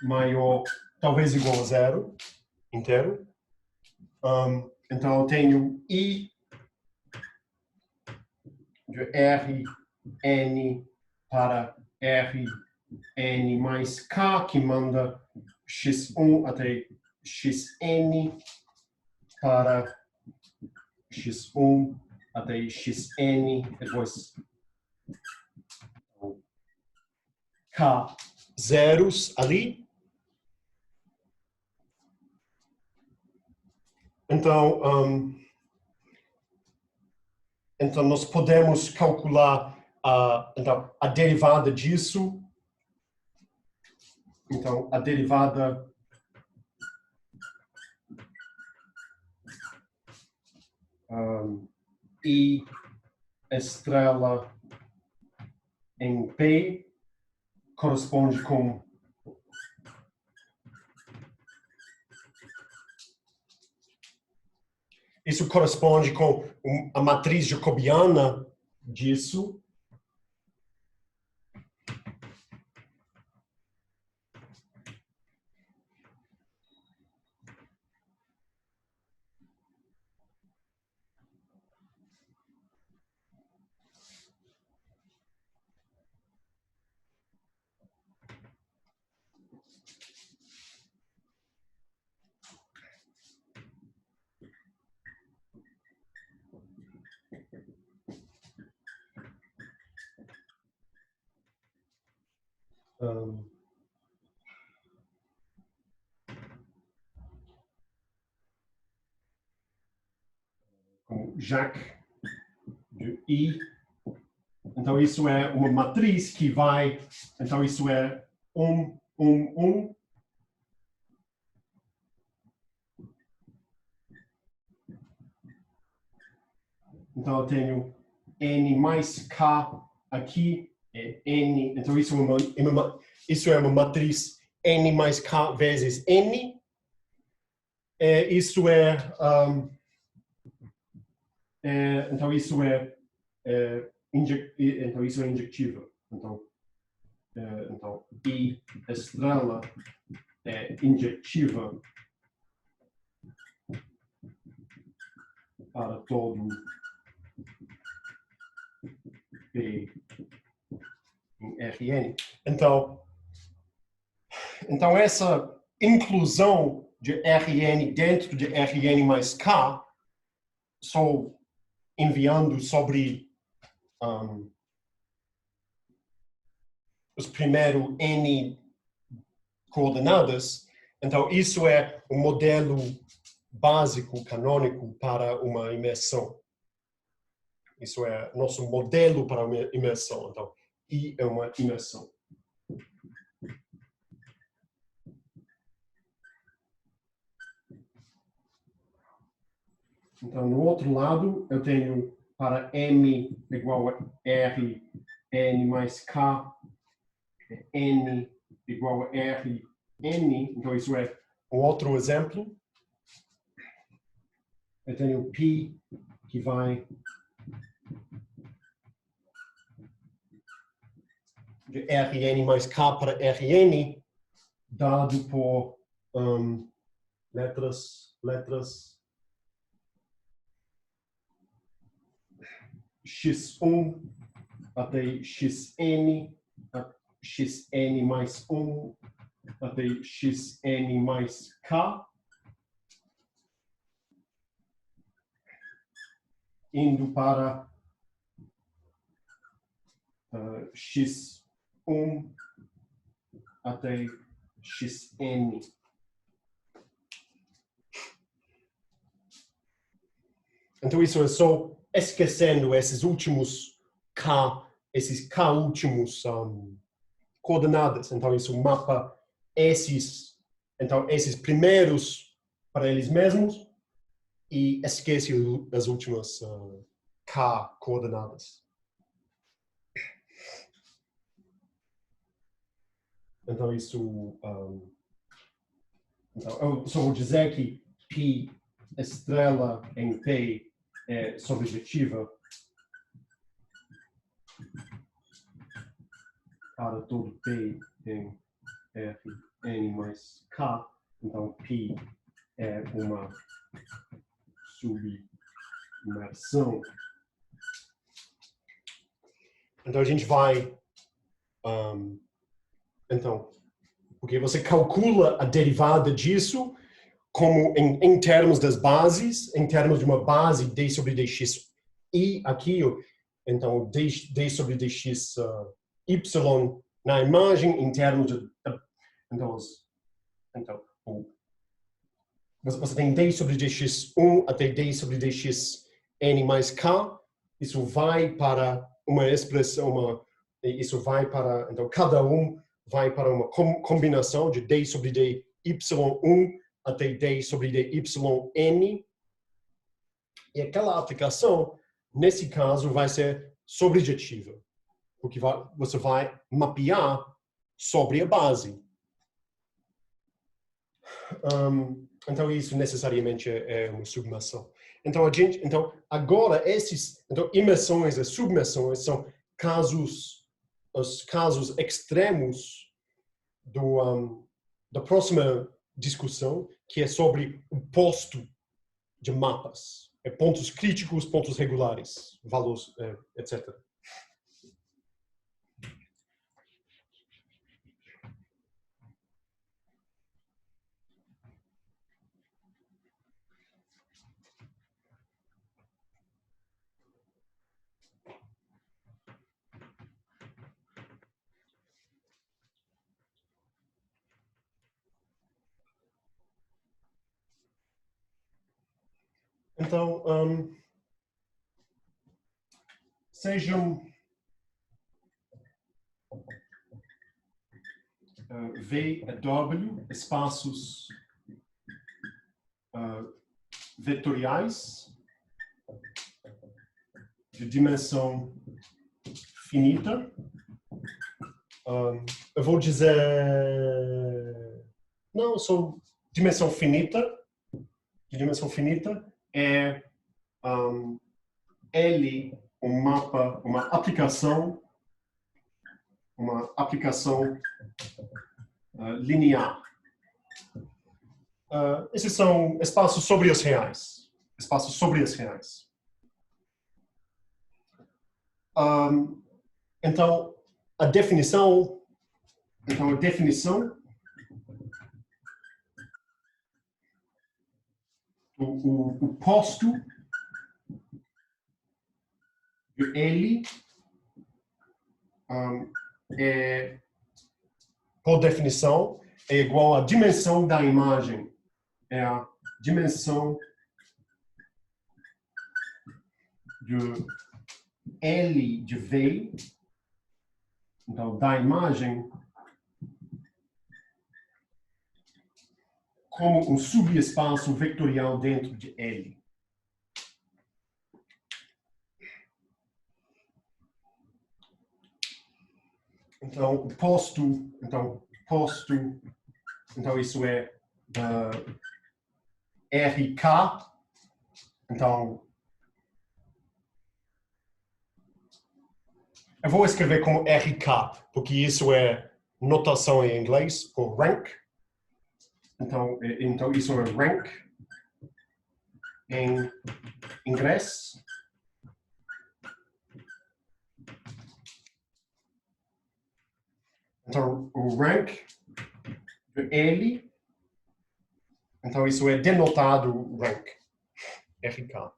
maior, talvez igual a zero, inteiro. Então, eu tenho I de Rn para Rn mais K, que manda x1 até xn para x1 até xn, depois K zeros ali. Então, então nós podemos calcular então, a derivada disso. Então, a derivada I estrela em P corresponde com isso corresponde com a matriz jacobiana disso. Com Jacques de I. Então, isso é uma matriz que vai... Então, isso é 1, 1, 1. Então, eu tenho N mais K aqui, é N. Então, isso é uma matriz N mais K vezes N. Isso é... então, isso é injectiva. Então, I estrela é injectiva para todo P em Rn. Então, essa inclusão de Rn dentro de Rn mais K, só enviando sobre os primeiros N coordenadas. Então, isso é o modelo básico, canônico, para uma imersão. Isso é nosso modelo para uma imersão. Então, I é uma imersão. Então, no outro lado, eu tenho para M igual a R, N mais K, N igual a R, N. Então, isso é um outro exemplo. Eu tenho P que vai de Rn mais K para Rn, dado por letras x1 até xn, xn mais 1 até xn mais k, indo para x1 até xn. Então, isso é só esquecendo esses últimos k, últimos coordenadas. Então, isso mapa esses primeiros para eles mesmos e esquece as últimas k coordenadas. Então, isso... então, eu só vou dizer que P estrela em P é subjetiva, para todo P em R, N mais K, então P é uma submersão. Então a gente vai, então, porque você calcula a derivada disso como em termos das bases, em termos de uma base d sobre dx e aqui, então d sobre dx y na imagem em termos de, então você tem d sobre dx1 até d sobre dx n mais k, isso vai para uma expressão, isso vai para, então cada um vai para uma combinação de d sobre dy1 até d sobre dyn, e aquela aplicação, nesse caso, vai ser sobrejetiva, porque você vai mapear sobre a base. Então, isso necessariamente é uma submersão. Então, agora, imersões e submersões são os casos extremos da próxima discussão, que é sobre o posto de mapas, pontos críticos, pontos regulares, valores, etc. Então, sejam V e W espaços vetoriais de dimensão finita. Eu vou dizer, não, só dimensão finita. De dimensão finita é L, um mapa, uma aplicação linear. Esses são espaços sobre os reais. Espaços sobre os reais. Então, a definição o posto de L por definição, é igual à dimensão da imagem. É a dimensão de L de V, então, da imagem, como um subespaço vetorial dentro de L. Então, posto, isso é RK, então, eu vou escrever como RK, porque isso é notação em inglês, por rank. Então isso é rank em inglês. Então, o rank de L, então isso é denotado rank, RK.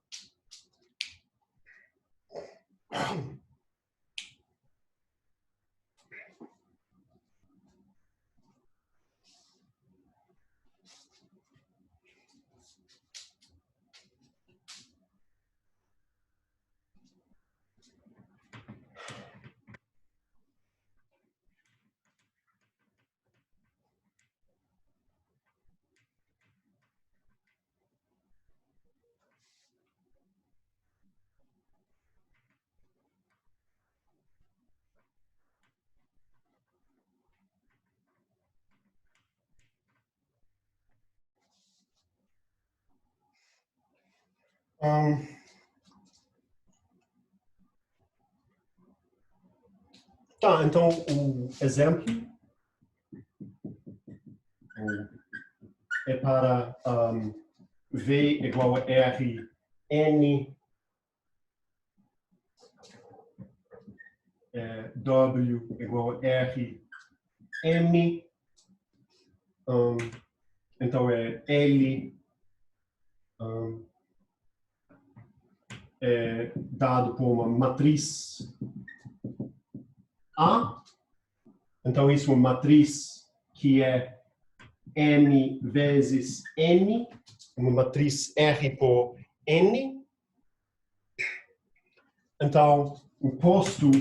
Tá, então o exemplo é para V igual a R, N, W igual a R, M, então é L, é dado por uma matriz A, então isso é uma matriz que é M vezes N, uma matriz R por N. Então, o posto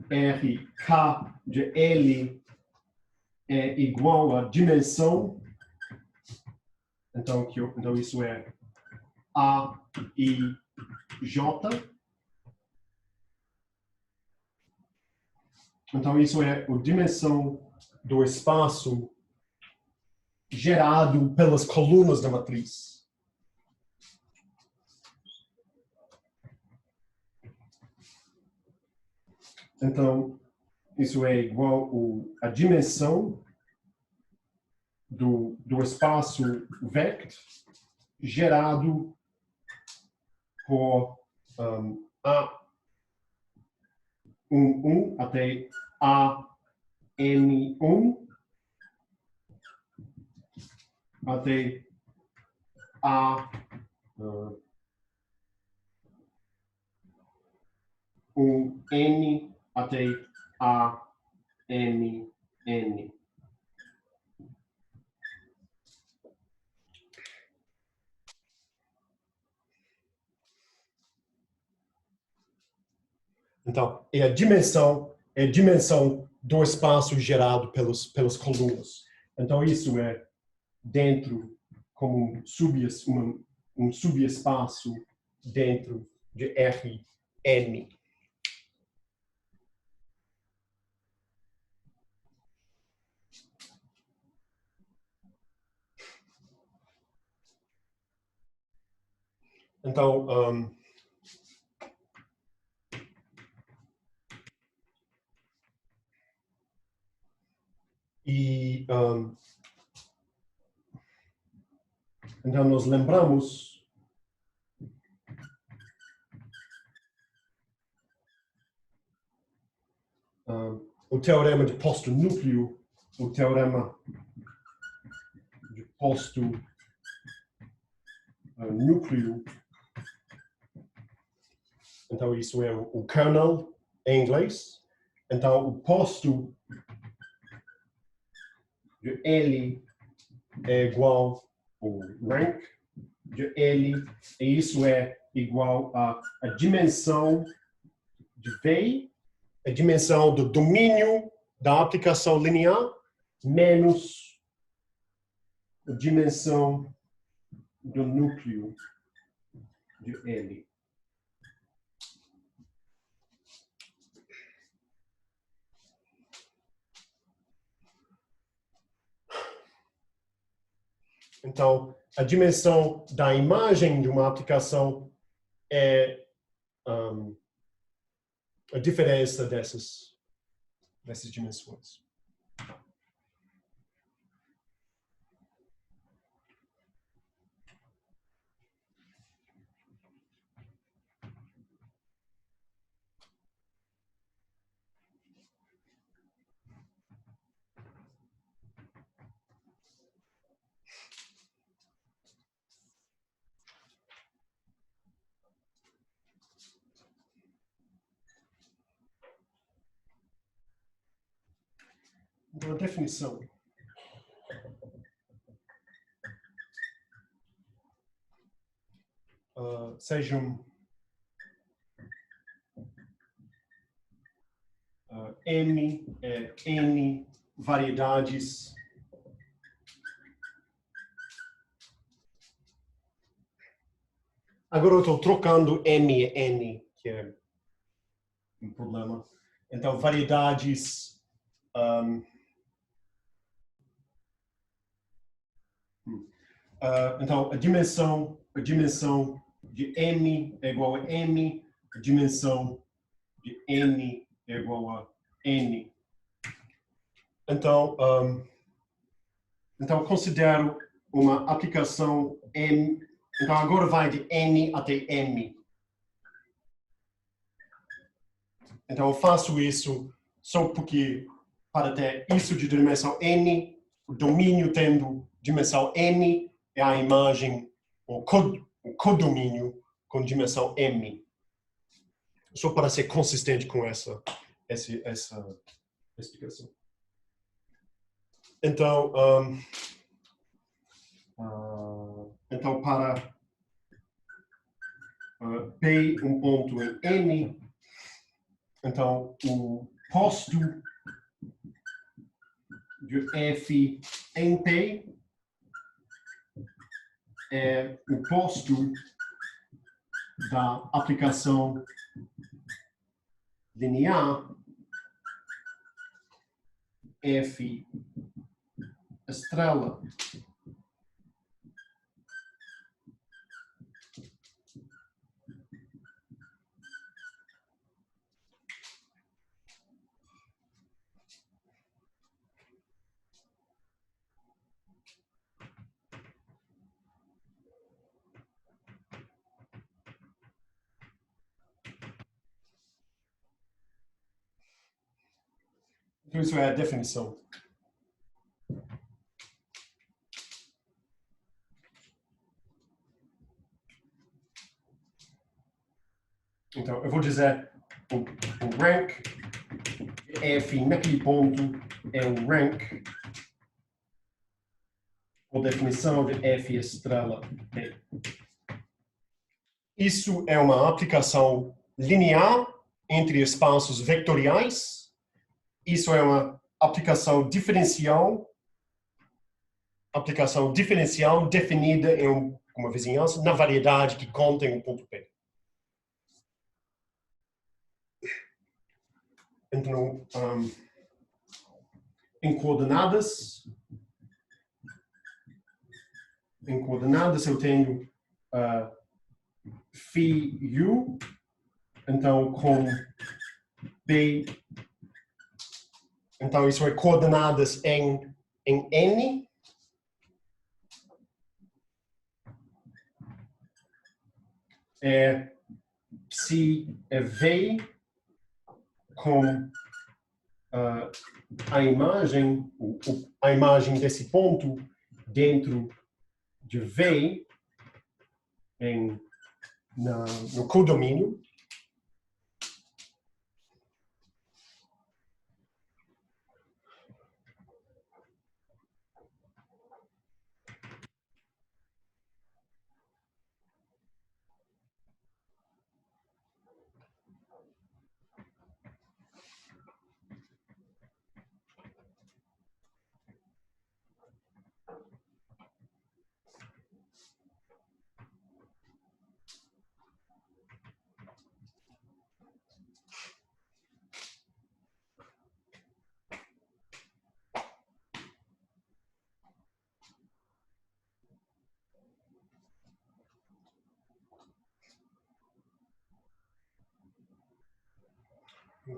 RK de L é igual à dimensão. Então isso é A e J. Então, isso é a dimensão do espaço gerado pelas colunas da matriz. Então, isso é igual à dimensão do espaço vect gerado por A11 até AN1 até A1N até ANN. Então, é a dimensão do espaço gerado pelas colunas. Então, isso é dentro como um subespaço dentro de Rn. Então, então nós lembramos o teorema de posto núcleo, o teorema de posto núcleo. Então isso é o kernel em inglês. Então o posto de L é igual ao rank de L, e isso é igual à dimensão de V, a dimensão do domínio da aplicação linear, menos a dimensão do núcleo de L. Então, a dimensão da imagem de uma aplicação é a diferença dessas dimensões. Então, a definição. Sejam N variedades agora eu estou trocando M e N, que é um problema. Então, variedades então, a dimensão de M é igual a M, a dimensão de n é igual a n. Então, então considero uma aplicação n. Então agora vai de n até m. Então eu faço isso só porque para ter isso de dimensão n, o domínio tendo dimensão n é a imagem, o codomínio com dimensão m. Só para ser consistente com essa explicação. Então, então para P um ponto em N, então o posto de F em P é o posto da aplicação linear F estrela. Então, isso é a definição. Então, eu vou dizer o rank F naquele ponto é o rank ou definição de F estrela P. Isso é uma aplicação linear entre espaços vetoriais. Isso é uma aplicação diferencial definida em uma vizinhança na variedade que contém um ponto P. Então, em coordenadas eu tenho phi u, então com B, então isso é coordenadas em N, psi é V com a imagem desse ponto dentro de V no codomínio.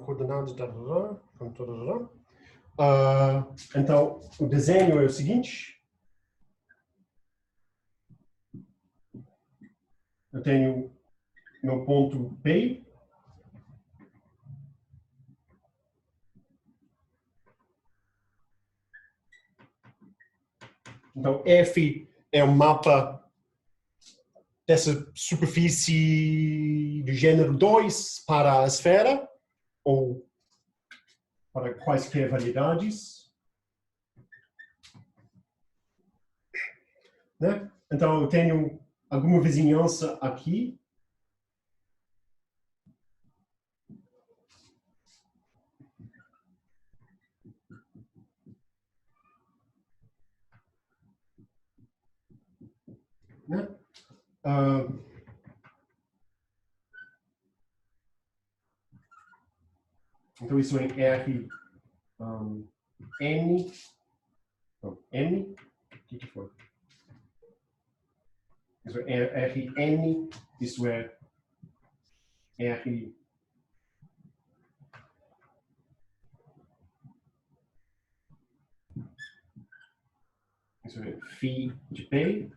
Coordenadas então, o desenho é o seguinte. Eu tenho meu ponto P. Então, F é um mapa dessa superfície do gênero 2 para a esfera, ou para quaisquer variedades. Né? Então, eu tenho alguma vizinhança aqui. Né? Então, isso é R N. Não, M. O que foi? Isso é RN, isso é R Isso é φ de P.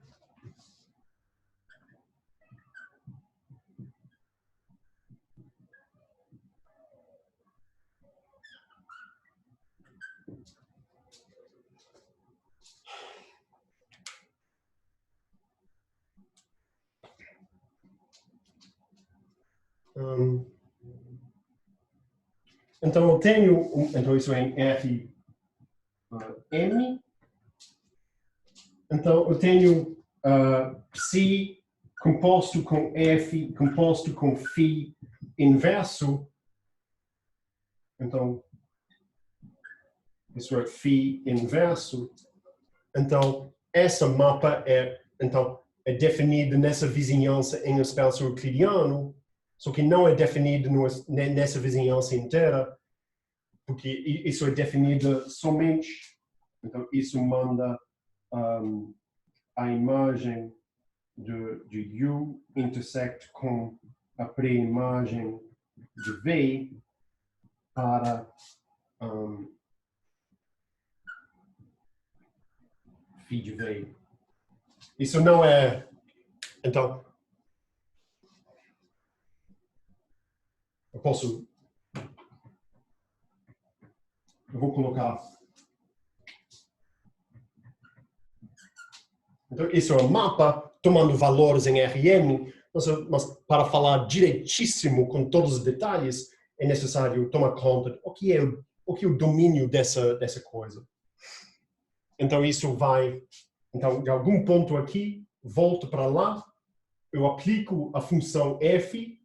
Então eu tenho, então isso é em R M. Então eu tenho psi composto com F composto com φ inverso. Então isso é φ inverso. Então essa mapa é definida nessa vizinhança em espaço euclidiano, só que não é definido nessa vizinhança inteira, porque isso é definido somente. Então isso manda a imagem de U intersect com a pré-imagem de V para φ de V. Isso não é... Então, eu vou colocar... Então, isso é um mapa tomando valores em RM, mas para falar direitíssimo com todos os detalhes, é necessário tomar conta de o que é o domínio dessa coisa. Então, isso vai... Então, de algum ponto aqui, volto para lá, eu aplico a função f,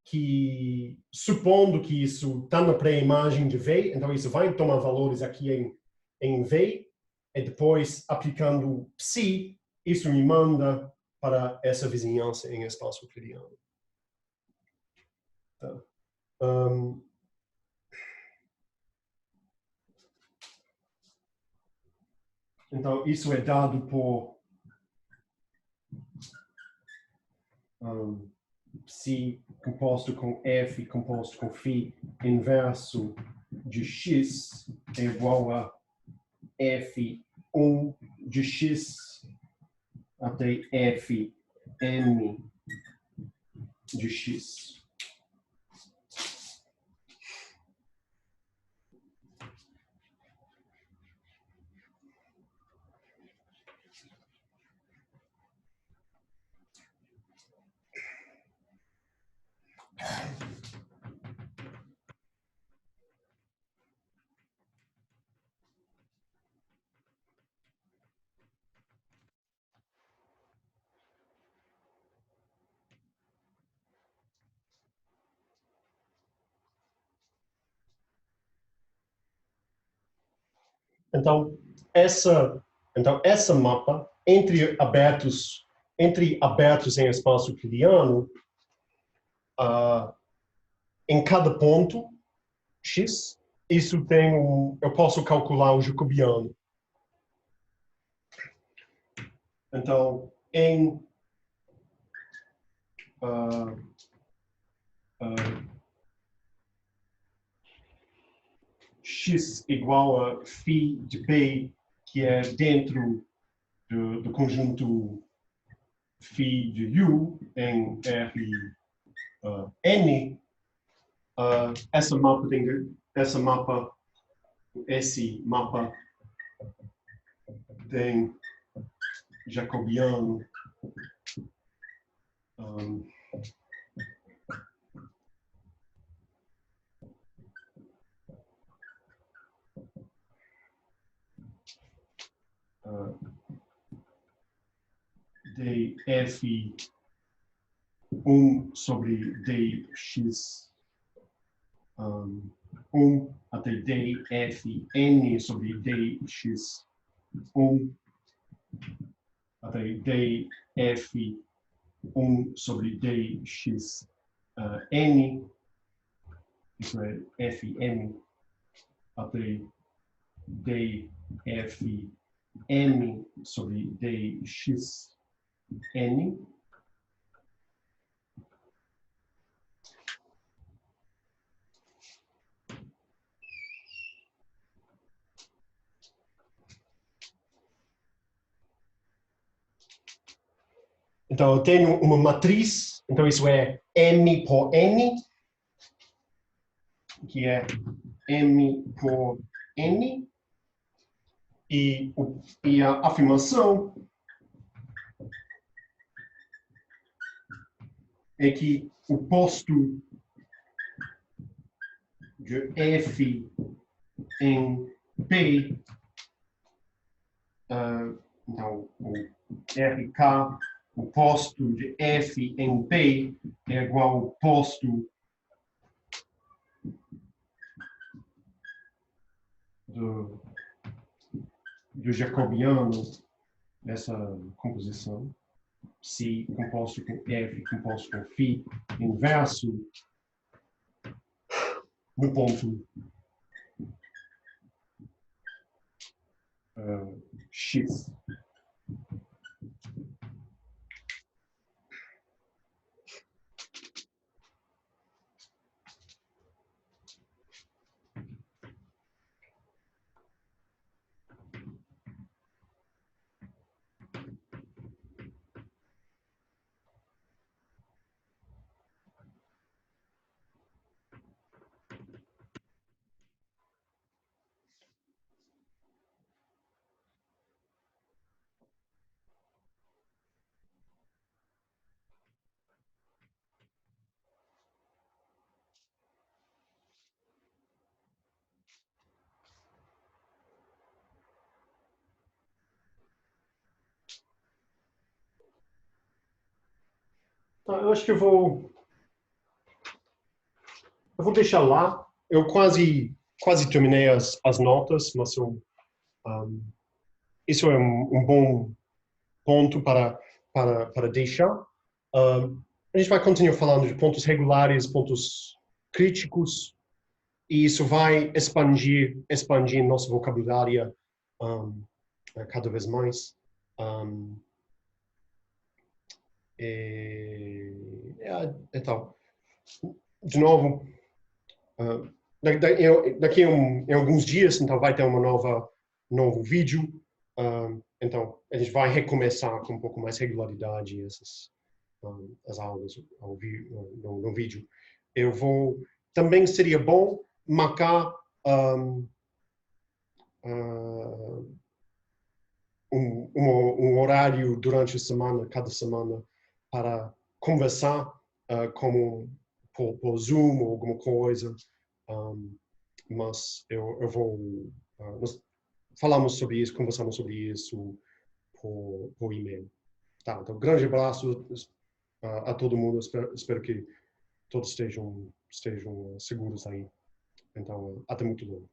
que, supondo que isso está na pré-imagem de V, então isso vai tomar valores aqui em V, e depois, aplicando psi, isso me manda para essa vizinhança em espaço euclidiano. Tá. Então, isso é dado por psi composto com F composto com φ inverso de x é igual a F1 de x até Fn de x. Então, essa mapa entre abertos em espaço euclidiano, em cada ponto x, eu posso calcular o jacobiano. Então, em x igual a φ de P, que é dentro do conjunto φ de U em R N, esse mapa tem jacobiano de F1 sobre dx 1 até dfn sobre dx1 até df1 sobre dx n, isso é fm, até dfm sobre dx n. Então, eu tenho uma matriz, então isso é M por N, que é M por N, e a afirmação é que o posto de F em P, então, o RK, o posto de F em P é igual ao posto do jacobiano dessa composição. Si composto com F composto com Φ inverso no ponto X. Então, eu acho que eu vou deixar lá. Eu quase terminei as notas, mas isso é um bom ponto para deixar. A gente vai continuar falando de pontos regulares, pontos críticos, e isso vai expandir nosso vocabulário cada vez mais. Então, de novo, daqui em alguns dias, então vai ter novo vídeo. Então, a gente vai recomeçar com um pouco mais regularidade as aulas no vídeo. Também seria bom marcar um horário durante a semana, cada semana, para conversar como por Zoom ou alguma coisa. Mas nós falamos sobre isso, conversamos sobre isso por e-mail. Tá, então, grande abraço a todo mundo. Espero que todos estejam seguros aí. Então, até muito logo.